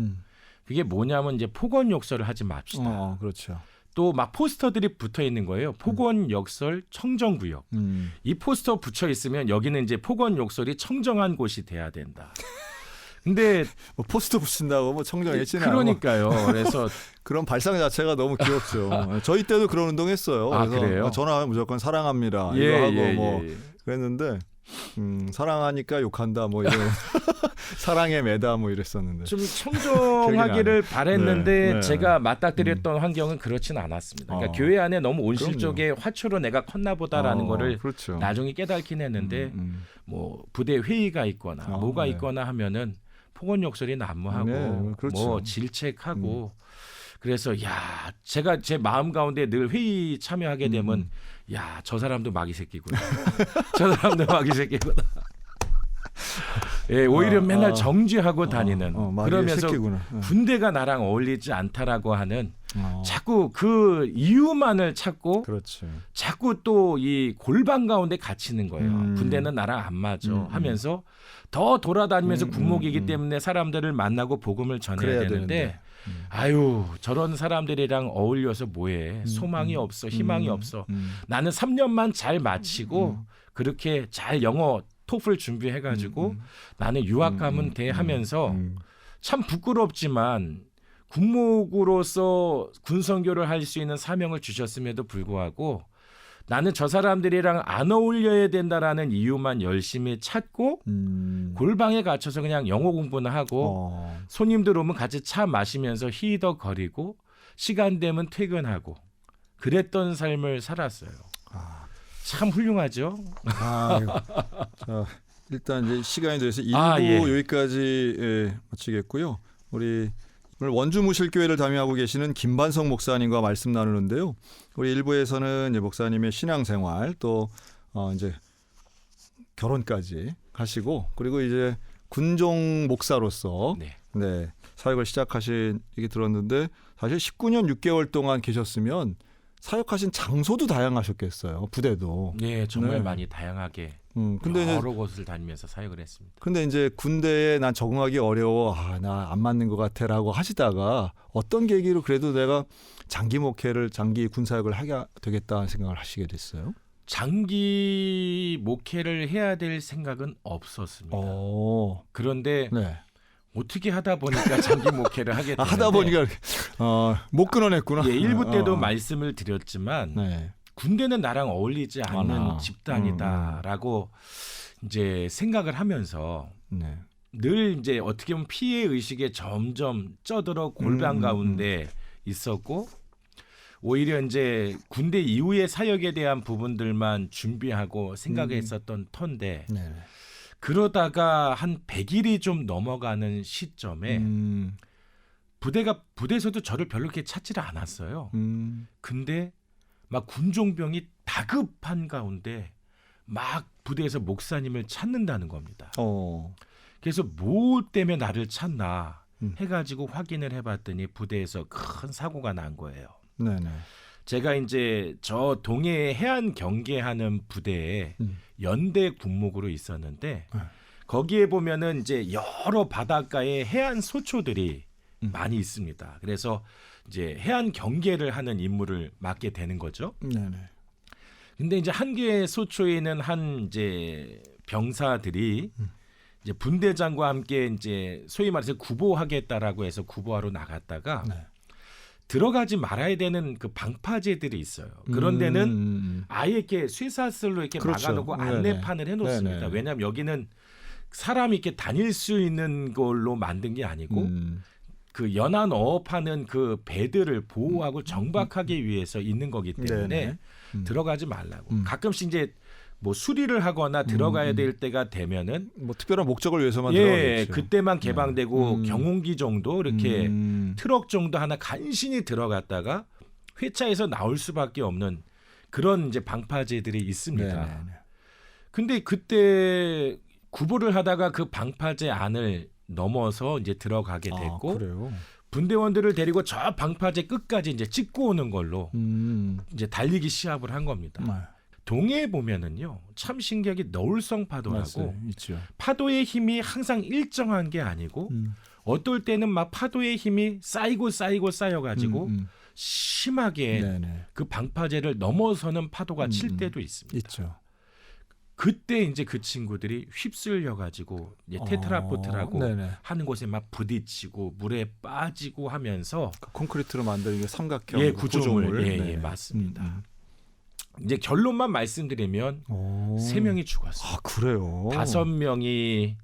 그게 뭐냐면 이제 폭언 욕설을 하지 맙시다. 그렇죠. 또 막 포스터들이 붙어 있는 거예요. 폭언 욕설 청정구역. 이 포스터 붙여 있으면 여기는 이제 폭언 욕설이 청정한 곳이 돼야 된다. 근데 뭐 포스터 붙인다고 뭐 청정했지는 그러니까요. 그래서 그런 발상 자체가 너무 귀엽죠. 저희 때도 그런 운동했어요. 아, 그래서 그래요? 전화하면 무조건 사랑합니다. 예, 이거 하고 예, 뭐 예. 그랬는데 사랑하니까 욕한다 뭐 이런 사랑에 매다 뭐 이랬었는데. 좀 청정하기를 바랬는데 네, 네. 제가 맞닥뜨렸던 환경은 그렇진 않았습니다. 그러니까 교회 안에 너무 온실적의 화초로 내가 컸나 보다라는 거를 그렇죠. 나중에 깨닫긴 했는데 뭐 부대 회의가 있거나 뭐가 네. 있거나 하면은 폭언 욕설이 난무하고 네, 그렇죠. 뭐 질책하고 그래서 야 제가 제 마음 가운데 늘 회의 참여하게 되면 야 저 사람도 마귀 새끼구나 저 사람도 마귀 새끼구나 예, 오히려 맨날 정죄하고 다니는 그러면서 새끼구나. 군대가 나랑 어울리지 않다라고 하는 자꾸 그 이유만을 찾고 그렇지. 자꾸 또 이 골방 가운데 갇히는 거예요. 군대는 나랑 안 맞아 하면서 더 돌아다니면서 군목이기 때문에 사람들을 만나고 복음을 전해야 되는데 아유 저런 사람들이랑 어울려서 뭐해. 소망이 없어. 희망이 없어. 나는 3년만 잘 마치고 그렇게 잘 영어 토플 준비해가지고 나는 유학 가면 돼 하면서 참 부끄럽지만 군목으로서 군선교를 할 수 있는 사명을 주셨음에도 불구하고 나는 저 사람들이랑 안 어울려야 된다라는 이유만 열심히 찾고 골방에 갇혀서 그냥 영어 공부나 하고 손님들 오면 같이 차 마시면서 히덕거리고 시간 되면 퇴근하고 그랬던 삶을 살았어요. 참 훌륭하죠. 자, 일단 이제 시간이 돼서 1부 예. 여기까지 마치겠고요. 우리 오늘 원주무실교회를 담임하고 계시는 김반성 목사님과 말씀 나누는데요. 우리 1부에서는 이제 목사님의 신앙생활 또 이제 결혼까지 하시고 그리고 이제 군종 목사로서 네. 네, 사역을 시작하신 얘기 들었는데 사실 19년 6개월 동안 계셨으면 사역하신 장소도 다양하셨겠어요. 부대도. 네, 정말 네. 많이 다양하게 근데 이제 여러 곳을 다니면서 사역을 했습니다. 근데 이제 군대에 난 적응하기 어려워. 나 안 맞는 것 같아라고 하시다가 어떤 계기로 그래도 내가 장기 목회를 장기 군 사역을 하게 되겠다는 생각을 하시게 됐어요? 장기 목회를 해야 될 생각은 없었습니다. 그런데 네. 어떻게 하다 보니까 장기 목회를 하게 됐는데 하다 보니까 못 끊어냈구나. 예, 일부 때도 말씀을 드렸지만 네. 군대는 나랑 어울리지 않는 많아. 집단이다라고 이제 생각을 하면서 네. 늘 이제 어떻게 보면 피해 의식에 점점 쩌들어 골반 가운데 있었고 오히려 이제 군대 이후의 사역에 대한 부분들만 준비하고 생각했었던 터인데 네. 그러다가 한 100일이 좀 넘어가는 시점에 부대에서도 저를 별로 그렇게 찾지를 않았어요. 근데 막 군종병이 다급한 가운데 막 부대에서 목사님을 찾는다는 겁니다. 그래서 뭐 때문에 나를 찾나 해가지고 확인을 해봤더니 부대에서 큰 사고가 난 거예요. 네네. 제가 이제 저 동해 해안 경계하는 부대에 연대 군목으로 있었는데 거기에 보면은 이제 여러 바닷가에 해안 소초들이 많이 있습니다. 그래서 이제 해안 경계를 하는 임무를 맡게 되는 거죠. 네네. 근데 이제 한 개의 소초에 있는 한 이제 병사들이 이제 분대장과 함께 이제 소위 말해서 구보하겠다라고 해서 구보하러 나갔다가 네. 들어가지 말아야 되는 그 방파제들이 있어요. 그런 데는 아예 이렇게 쇠사슬로 이렇게 그렇죠. 막아놓고 안내판을 해놓습니다. 네네. 왜냐하면 여기는 사람이 이렇게 다닐 수 있는 걸로 만든 게 아니고 그 연안 어업하는 그 배들을 보호하고 정박하기 위해서 있는 거기 때문에 들어가지 말라고. 가끔씩 이제 뭐 수리를 하거나 들어가야 될 때가 되면은 뭐 특별한 목적을 위해서만 예, 들어가겠죠. 그때만 개방되고 경운기 정도 이렇게 트럭 정도 하나 간신히 들어갔다가 회차에서 나올 수밖에 없는 그런 이제 방파제들이 있습니다. 네네네. 근데 그때 구보를 하다가 그 방파제 안을 넘어서 이제 들어가게 됐고 그래요? 분대원들을 데리고 저 방파제 끝까지 이제 찍고 오는 걸로 이제 달리기 시합을 한 겁니다. 동해에 보면은요 참 신기하게 너울성 파도라고 있죠. 파도의 힘이 항상 일정한 게 아니고 어떨 때는 막 파도의 힘이 쌓여가지고 심하게 네네. 그 방파제를 넘어서는 파도가 칠 때도 있습니다. 있죠. 그때 이제 그 친구들이 휩쓸려가지고 이제 테트라포트라고 네네. 하는 곳에 막 부딪히고 물에 빠지고 하면서 그 콘크리트로 만든 게 삼각형 예 구조물 예, 네. 예 맞습니다. 이제 결론만 말씀드리면 3명이 죽었어요. 아 그래요? 5명이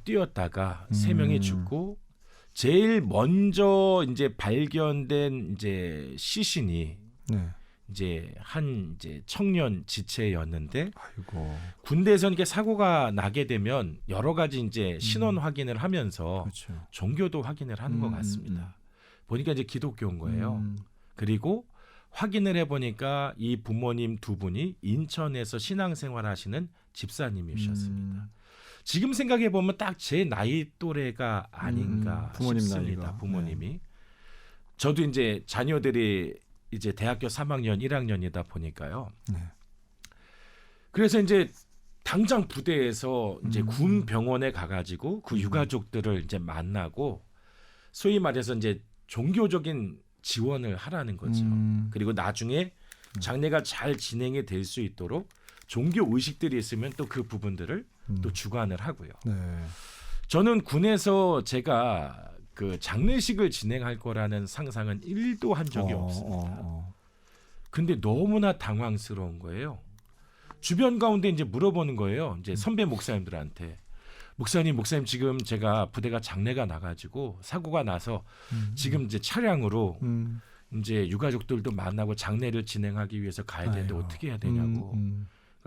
뛰었다가 3명이 죽고 제일 먼저 이제 발견된 이제 시신이 네. 이제 한 이제 청년 지체였는데 아이고. 군대에서는 이렇게 사고가 나게 되면 여러 가지 이제 신원 확인을 하면서 그렇죠. 종교도 확인을 하는 것 같습니다. 보니까 이제 기독교인 거예요. 그리고 확인을 해보니까 이 부모님 두 분이 인천에서 신앙생활하시는 집사님이셨습니다. 지금 생각해 보면 딱 제 나이 또래가 아닌가 부모님 싶습니다. 나이가. 부모님이 저도 이제 자녀들이 이제 대학교 3학년, 1학년이다 보니까요. 네. 그래서 이제 당장 부대에서 이제 군 병원에 가가지고 그 유가족들을 이제 만나고 소위 말해서 이제 종교적인 지원을 하라는 거죠. 그리고 나중에 장례가 잘 진행이 될 수 있도록 종교 의식들이 있으면 또 그 부분들을 또 주관을 하고요. 네. 저는 군에서 제가 그 장례식을 진행할 거라는 상상은 1도 한 적이 없습니다. 근데 너무나 당황스러운 거예요. 주변 가운데 이제 물어보는 거예요. 이제 선배 목사님들한테. 목사님 지금 제가 부대가 장례가 나가지고 사고가 나서 지금 이제 차량으로 이제 유가족들도 만나고 장례를 진행하기 위해서 가야 되는데 어떻게 해야 되냐고.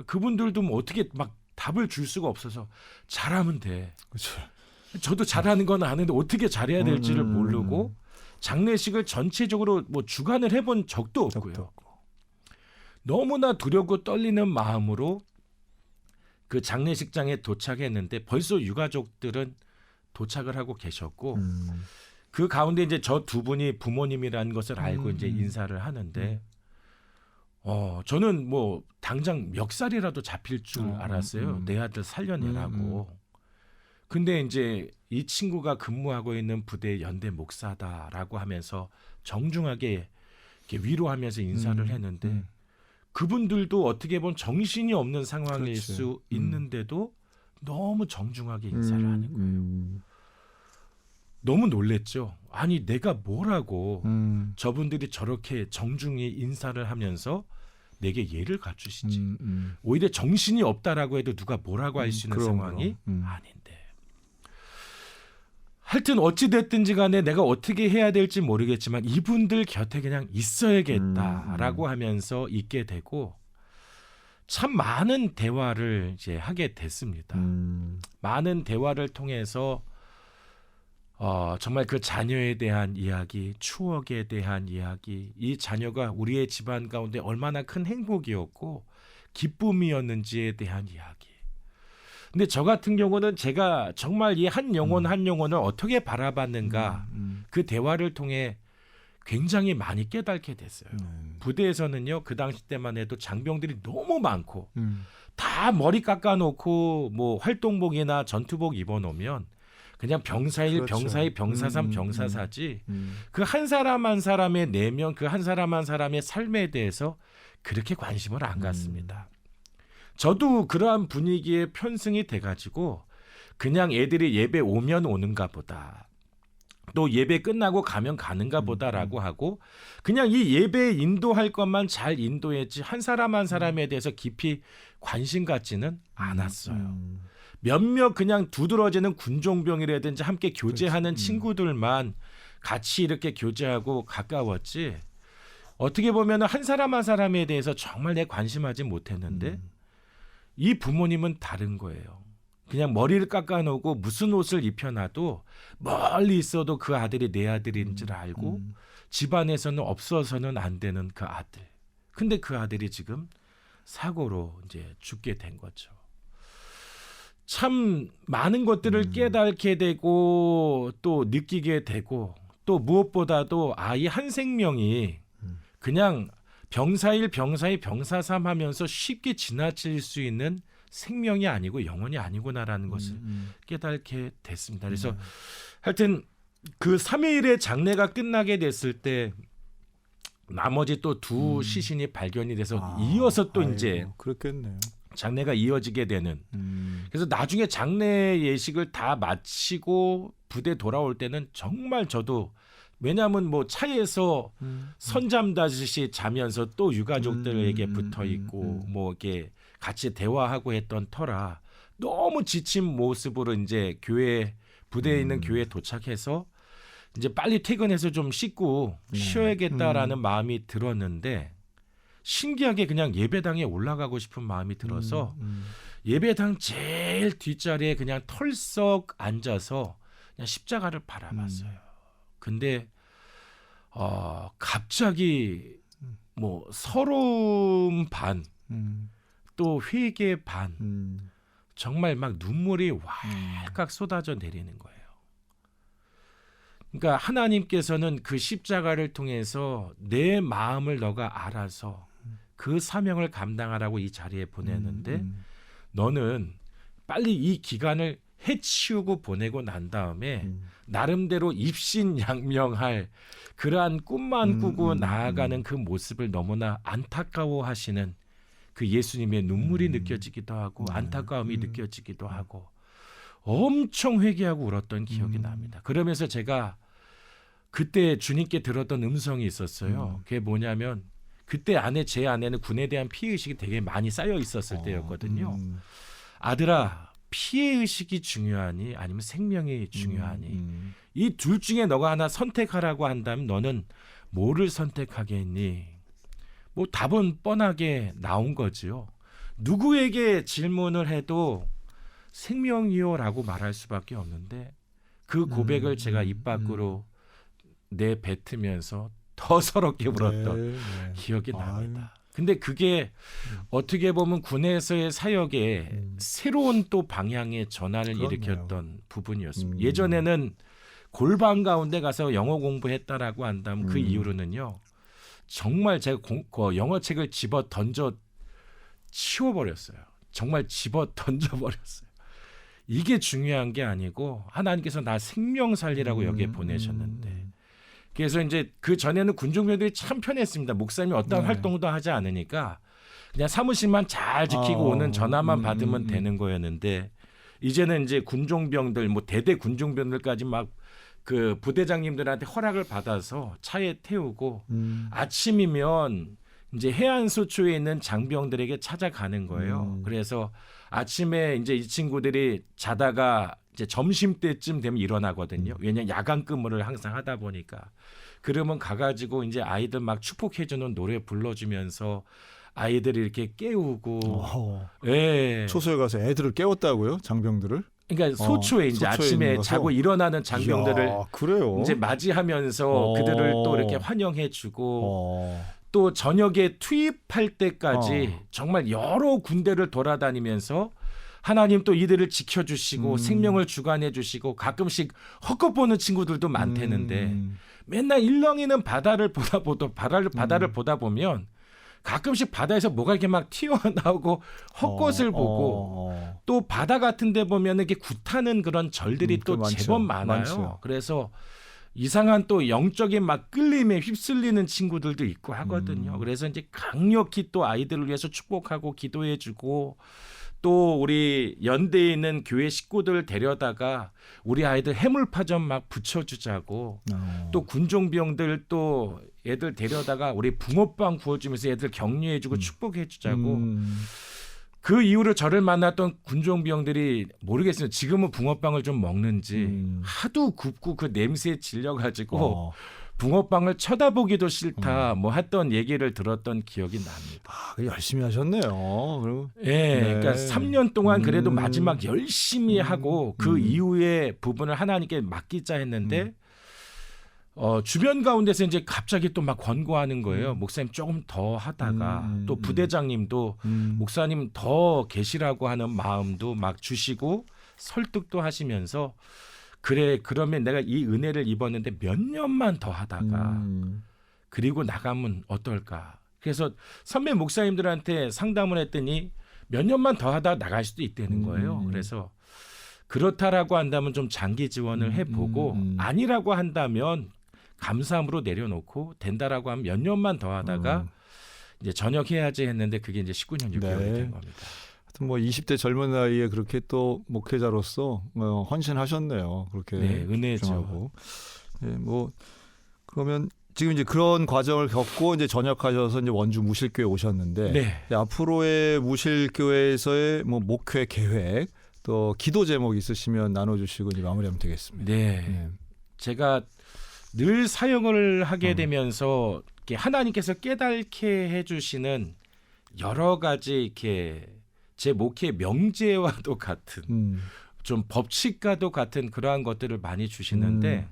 그분들도 뭐 어떻게 막 답을 줄 수가 없어서 잘하면 돼. 그렇죠. 저도 잘하는 건 아는데 어떻게 잘해야 될지를 모르고 장례식을 전체적으로 뭐 주관을 해본 적도 없고요. 너무나 두렵고 떨리는 마음으로 그 장례식장에 도착했는데 벌써 유가족들은 도착을 하고 계셨고 그 가운데 이제 저 두 분이 부모님이라는 것을 알고 이제 인사를 하는데 저는 뭐 당장 멱살이라도 잡힐 줄 알았어요. 내 아들 살려내라고. 근데 이제 이 친구가 근무하고 있는 부대 연대 목사다라고 하면서 정중하게 이렇게 위로하면서 인사를 했는데 그분들도 어떻게 보면 정신이 없는 상황일 그렇지. 수 있는데도 너무 정중하게 인사를 하는 거예요. 너무 놀랬죠. 아니 내가 뭐라고 저분들이 저렇게 정중히 인사를 하면서 내게 예를 갖추시지. 오히려 정신이 없다라고 해도 누가 뭐라고 할 수 있는 상황이 아닌데. 하여튼 어찌 됐든지 간에 내가 어떻게 해야 될지 모르겠지만 이분들 곁에 그냥 있어야겠다라고 하면서 있게 되고 참 많은 대화를 이제 하게 됐습니다. 많은 대화를 통해서 정말 그 자녀에 대한 이야기, 추억에 대한 이야기, 이 자녀가 우리의 집안 가운데 얼마나 큰 행복이었고 기쁨이었는지에 대한 이야기. 근데 저 같은 경우는 제가 정말 이 한 영혼 한 영혼을 어떻게 바라봤는가 그 대화를 통해 굉장히 많이 깨닫게 됐어요. 부대에서는요 그 당시 때만 해도 장병들이 너무 많고 다 머리 깎아놓고 뭐 활동복이나 전투복 입어놓으면 그냥 병사일, 그렇죠. 병사이, 병사삼, 병사사지 그 한 사람 한 사람의 내면, 그 한 사람 한 사람의 삶에 대해서 그렇게 관심을 안 갖습니다. 저도 그러한 분위기에 편승이 돼가지고 그냥 애들이 예배 오면 오는가 보다. 또 예배 끝나고 가면 가는가 보다라고 하고 그냥 이 예배에 인도할 것만 잘 인도했지 한 사람 한 사람에 대해서 깊이 관심 갖지는 않았어요. 몇몇 그냥 두드러지는 군종병이라든지 함께 교제하는 친구들만 같이 이렇게 교제하고 가까웠지 어떻게 보면 한 사람 한 사람에 대해서 정말 내 관심하지 못했는데 이 부모님은 다른 거예요. 그냥 머리를 깎아놓고 무슨 옷을 입혀놔도 멀리 있어도 그 아들이 내 아들인 줄 알고 집안에서는 없어서는 안 되는 그 아들. 근데 그 아들이 지금 사고로 이제 죽게 된 거죠. 참 많은 것들을 깨닫게 되고 또 느끼게 되고 또 무엇보다도 아이 한 생명이 그냥 병사일, 병사이, 병사삼 하면서 쉽게 지나칠 수 있는 생명이 아니고 영혼이 아니구나라는 것을 깨닫게 됐습니다. 그래서 하여튼 그 3일의 장례가 끝나게 됐을 때 나머지 또 두 시신이 발견이 돼서 이어서 또 이제 그렇겠네요. 장례가 이어지게 되는. 그래서 나중에 장례 예식을 다 마치고 부대 돌아올 때는 정말 저도 왜냐하면 뭐 차에서 선잠다듯이 자면서 또 유가족들에게 붙어 있고 뭐 이렇게 같이 대화하고 했던 터라 너무 지친 모습으로 이제 교회 부대에 있는 교회에 도착해서 이제 빨리 퇴근해서 좀 씻고 쉬어야겠다라는 마음이 들었는데 신기하게 그냥 예배당에 올라가고 싶은 마음이 들어서 예배당 제일 뒷자리에 그냥 털썩 앉아서 그냥 십자가를 바라봤어요. 근데 갑자기 뭐 서러움 반, 또 회개 반, 정말 막 눈물이 왈칵 쏟아져 내리는 거예요. 그러니까 하나님께서는 그 십자가를 통해서 내 마음을 너가 알아서 그 사명을 감당하라고 이 자리에 보내는데 너는 빨리 이 기간을 해치우고 보내고 난 다음에 나름대로 입신양명할 그러한 꿈만 꾸고 나아가는 그 모습을 너무나 안타까워하시는 그 예수님의 눈물이 느껴지기도 하고 안타까움이 느껴지기도 하고 엄청 회개하고 울었던 기억이 납니다. 그러면서 제가 그때 주님께 들었던 음성이 있었어요. 그게 뭐냐면 그때 제 안에는 군에 대한 피해의식이 되게 많이 쌓여 있었을 때였거든요. 아들아, 피해의식이 중요하니 아니면 생명이 중요하니 이 둘 중에 너가 하나 선택하라고 한다면 너는 뭐를 선택하겠니? 뭐 답은 뻔하게 나온 거지요. 누구에게 질문을 해도 생명이요라고 말할 수밖에 없는데 그 고백을 제가 입 밖으로 내뱉으면서 더 서럽게 울었던 기억이 납니다. 근데 그게 어떻게 보면 군에서의 사역에 새로운 또 방향의 전환을 그렇네요. 일으켰던 부분이었습니다. 예전에는 골방 가운데 가서 영어 공부했다라고 한다면 그 이후로는요. 정말 제가 영어책을 집어 던져 치워버렸어요. 정말 집어 던져버렸어요. 이게 중요한 게 아니고 하나님께서 나 생명 살리라고 여기에 보내셨는데 그래서 이제 그 전에는 군중병들이 참 편했습니다. 목사님이 어떠한 네. 활동도 하지 않으니까 그냥 사무실만 잘 지키고 오는 전화만 받으면 되는 거였는데 이제는 이제 군종병들 뭐 대대 군종병들까지 막 그 부대장님들한테 허락을 받아서 차에 태우고 아침이면 이제 해안소초에 있는 장병들에게 찾아가는 거예요. 그래서 아침에 이제 이 친구들이 자다가 이제 점심 때쯤 되면 일어나거든요. 왜냐면 야간 근무를 항상 하다 보니까. 그러면 가가지고 이제 아이들 막 축복해주는 노래 불러주면서 아이들이 이렇게 깨우고. 예. 초소에 가서 애들을 깨웠다고요? 장병들을? 그러니까 소초에 이제 소초에 아침에 있는 자고 일어나는 장병들을 이야, 그래요? 이제 맞이하면서 그들을 또 이렇게 환영해주고. 또 저녁에 투입할 때까지 정말 여러 군대를 돌아다니면서 하나님 또 이들을 지켜주시고 생명을 주관해 주시고 가끔씩 헛것 보는 친구들도 많대는데 맨날 일렁이는 바다를 보다 보면 가끔씩 바다에서 뭐가 이렇게 막 튀어나오고 헛것을 보고 또 바다 같은 데 보면 이렇게 굿하는 그런 절들이 또 많죠. 제법 많아요. 많죠. 그래서 이상한 또 영적인 막 끌림에 휩쓸리는 친구들도 있고 하거든요. 그래서 이제 강력히 또 아이들을 위해서 축복하고 기도해주고 또 우리 연대에 있는 교회 식구들 데려다가 우리 아이들 해물파전 막 부쳐주자고 또 군종병들 또 애들 데려다가 우리 붕어빵 구워주면서 애들 격려해주고 축복해주자고 그 이후로 저를 만났던 군종병들이 모르겠어요. 지금은 붕어빵을 좀 먹는지 하도 굽고 그 냄새에 질려가지고 붕어빵을 쳐다보기도 싫다 뭐 했던 얘기를 들었던 기억이 납니다. 아, 열심히 하셨네요. 그리고 예, 네. 그러니까 3년 동안 그래도 마지막 열심히 하고 그 이후의 부분을 하나님께 맡기자 했는데 주변 가운데서 이제 갑자기 또 막 권고하는 거예요. 목사님 조금 더 하다가 또 부대장님도 목사님 더 계시라고 하는 마음도 막 주시고 설득도 하시면서 그래 그러면 내가 이 은혜를 입었는데 몇 년만 더 하다가 그리고 나가면 어떨까. 그래서 선배 목사님들한테 상담을 했더니 몇 년만 더 하다가 나갈 수도 있다는 거예요. 그래서 그렇다라고 한다면 좀 장기 지원을 해보고 아니라고 한다면 감사함으로 내려놓고 된다라고 하면 몇 년만 더 하다가 이제 전역해야지 했는데 그게 이제 19년 6개월이 네. 된 겁니다. 하여튼 뭐 20대 젊은 나이에 그렇게 또 목회자로서 헌신하셨네요. 그렇게 네, 은혜죠. 집중하고. 네, 뭐 그러면 지금 이제 그런 과정을 겪고 이제 전역하셔서 이제 원주 무실교회 오셨는데 네. 앞으로의 무실교회에서의 뭐 목회 계획 또 기도 제목 있으시면 나눠주시고 이제 마무리하면 되겠습니다. 네. 네. 제가 늘 사역을 하게 되면서 이렇게 하나님께서 깨닫게 해주시는 여러 가지 이렇게 제 목회 명제와도 같은 좀 법칙과도 같은 그러한 것들을 많이 주시는데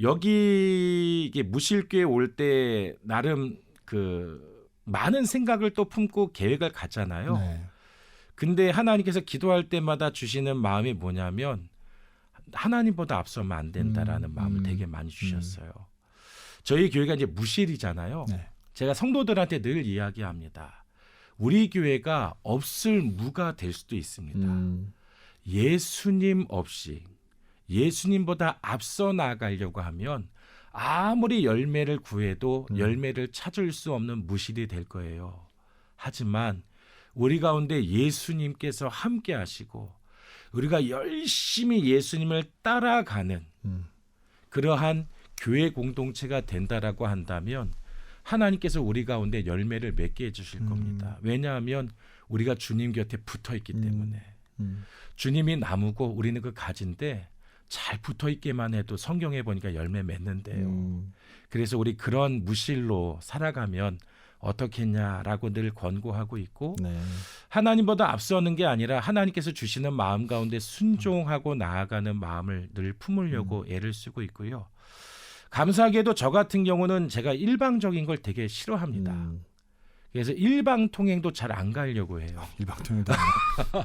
여기 이게 무실교회 올 때 나름 그 많은 생각을 또 품고 계획을 갖잖아요. 네. 근데 하나님께서 기도할 때마다 주시는 마음이 뭐냐면 하나님보다 앞서면 안 된다라는 마음을 되게 많이 주셨어요. 저희 교회가 이제 무실이잖아요. 네. 제가 성도들한테 늘 이야기합니다. 우리 교회가 없을 무가 될 수도 있습니다. 예수님 없이 예수님보다 앞서 나가려고 하면 아무리 열매를 구해도 열매를 찾을 수 없는 무실이 될 거예요. 하지만 우리 가운데 예수님께서 함께 하시고 우리가 열심히 예수님을 따라가는 그러한 교회 공동체가 된다라고 한다면 하나님께서 우리 가운데 열매를 맺게 해주실 겁니다. 왜냐하면 우리가 주님 곁에 붙어 있기 때문에 주님이 나무고 우리는 그 가지인데 잘 붙어 있게만 해도 성경에 보니까 열매 맺는데요. 그래서 우리 그런 무실로 살아가면 어떻겠냐라고 늘 권고하고 있고 네. 하나님보다 앞서는 게 아니라 하나님께서 주시는 마음 가운데 순종하고 나아가는 마음을 늘 품으려고 애를 쓰고 있고요. 감사하게도 저 같은 경우는 제가 일방적인 걸 되게 싫어합니다. 그래서 일방통행도 잘 안 가려고 해요. 일방통행도.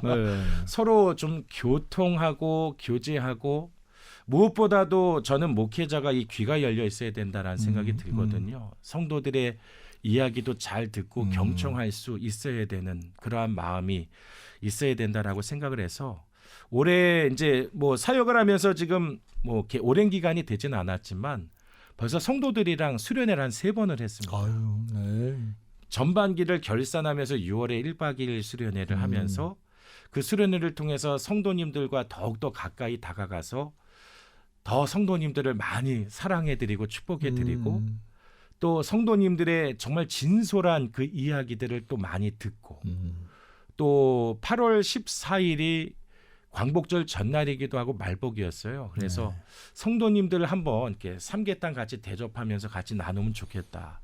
네. 서로 좀 교통하고 교제하고 무엇보다도 저는 목회자가 이 귀가 열려 있어야 된다라는 생각이 들거든요. 성도들의 이야기도 잘 듣고 경청할 수 있어야 되는 그러한 마음이 있어야 된다라고 생각을 해서 올해 이제 뭐 사역을 하면서 지금 뭐 이렇게 오랜 기간이 되지는 않았지만 벌써 성도들이랑 수련회를 한 3번을 했습니다. 아유, 네. 전반기를 결산하면서 6월에 1박 2일 수련회를 하면서 그 수련회를 통해서 성도님들과 더욱더 가까이 다가가서 더 성도님들을 많이 사랑해드리고 축복해드리고 또 성도님들의 정말 진솔한 그 이야기들을 또 많이 듣고 또 8월 14일이 광복절 전날이기도 하고 말복이었어요. 그래서 성도님들 한번 이렇게 삼계탕 같이 대접하면서 같이 나누면 좋겠다.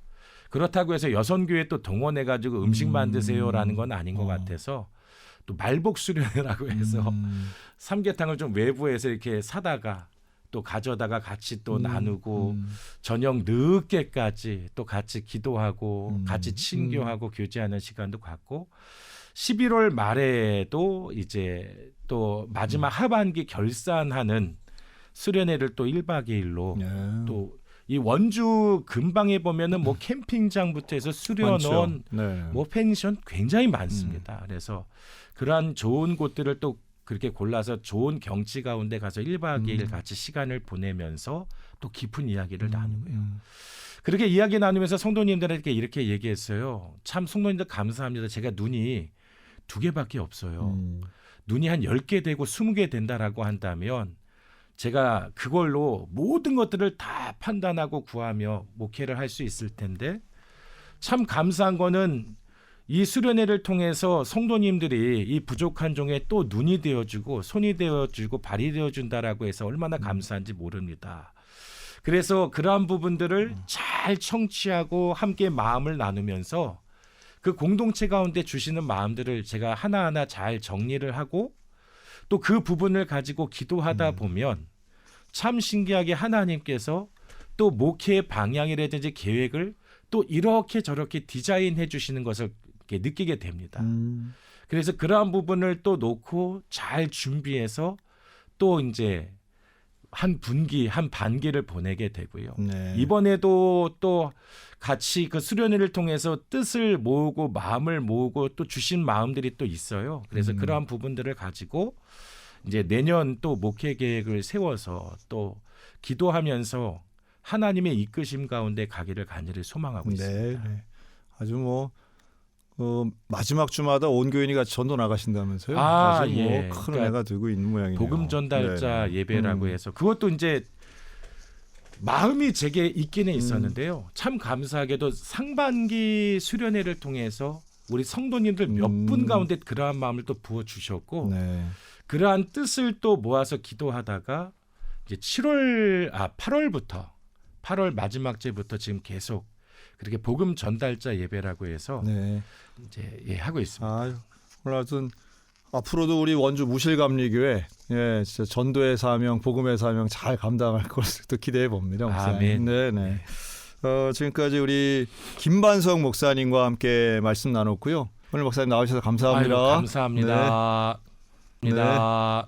그렇다고 해서 여선교회 또 동원해가지고 음식 만드세요라는 건 아닌 것 같아서 또 말복 수련회라고 해서 삼계탕을 좀 외부에서 이렇게 사다가 또 가져다가 같이 또 나누고 저녁 늦게까지 또 같이 기도하고 같이 친교하고 교제하는 시간도 갖고 11월 말에도 이제 또 마지막 하반기 결산하는 수련회를 또 1박 2일로 또 이 원주 근방에 보면은 뭐 캠핑장부터 해서 수련원, 네. 뭐 펜션 굉장히 많습니다. 그래서 그러한 좋은 곳들을 또 그렇게 골라서 좋은 경치 가운데 가서 1박 2일 같이 시간을 보내면서 또 깊은 이야기를 나누고요. 그렇게 이야기 나누면서 성도님들에게 이렇게 얘기했어요. 참 성도님들 감사합니다. 제가 눈이 2개밖에 없어요. 눈이 한 10개 되고 20개 된다라고 한다면 제가 그걸로 모든 것들을 다 판단하고 구하며 목회를 할 수 있을 텐데 참 감사한 거는 이 수련회를 통해서 성도님들이 이 부족한 종에 또 눈이 되어주고 손이 되어주고 발이 되어준다라고 해서 얼마나 감사한지 모릅니다. 그래서 그러한 부분들을 잘 청취하고 함께 마음을 나누면서 그 공동체 가운데 주시는 마음들을 제가 하나하나 잘 정리를 하고 또 그 부분을 가지고 기도하다 보면 참 신기하게 하나님께서 또 목회의 방향이라든지 계획을 또 이렇게 저렇게 디자인해 주시는 것을 이렇게 느끼게 됩니다. 그래서 그러한 부분을 또 놓고 잘 준비해서 또 이제 한 분기, 한 반기를 보내게 되고요. 네. 이번에도 또 같이 그 수련회를 통해서 뜻을 모으고 마음을 모으고 또 주신 마음들이 또 있어요. 그래서 그러한 부분들을 가지고 이제 내년 또 목회 계획을 세워서 또 기도하면서 하나님의 이끄심 가운데 가기를 간절히 소망하고 있습니다. 네. 아주 뭐 마지막 주마다 온 교인이 같이 전도 나가신다면서요? 아주 예. 뭐 큰 그러니까 은혜가 되고 있는 모양이네요. 복음 전달자 네. 예배라고 해서 그것도 이제 마음이 제게 있기는 있었는데요. 참 감사하게도 상반기 수련회를 통해서 우리 성도님들 몇 분 가운데 그러한 마음을 또 부어 주셨고 네. 그러한 뜻을 또 모아서 기도하다가 이제 8월부터 8월 마지막 주부터 지금 계속 그렇게 복음 전달자 예배라고 해서 네. 이제 하고 있습니다. 아유, 오늘 하여튼 앞으로도 우리 원주 무실감리교회 진짜 전도의 사명, 복음의 사명 잘 감당할 것을 또 기대해 봅니다. 목사님. 아멘. 네. 지금까지 우리 김반석 목사님과 함께 말씀 나눴고요. 오늘 목사님 나오셔서 감사합니다. 아유, 감사합니다. 네. 감사합니다.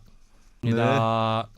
네.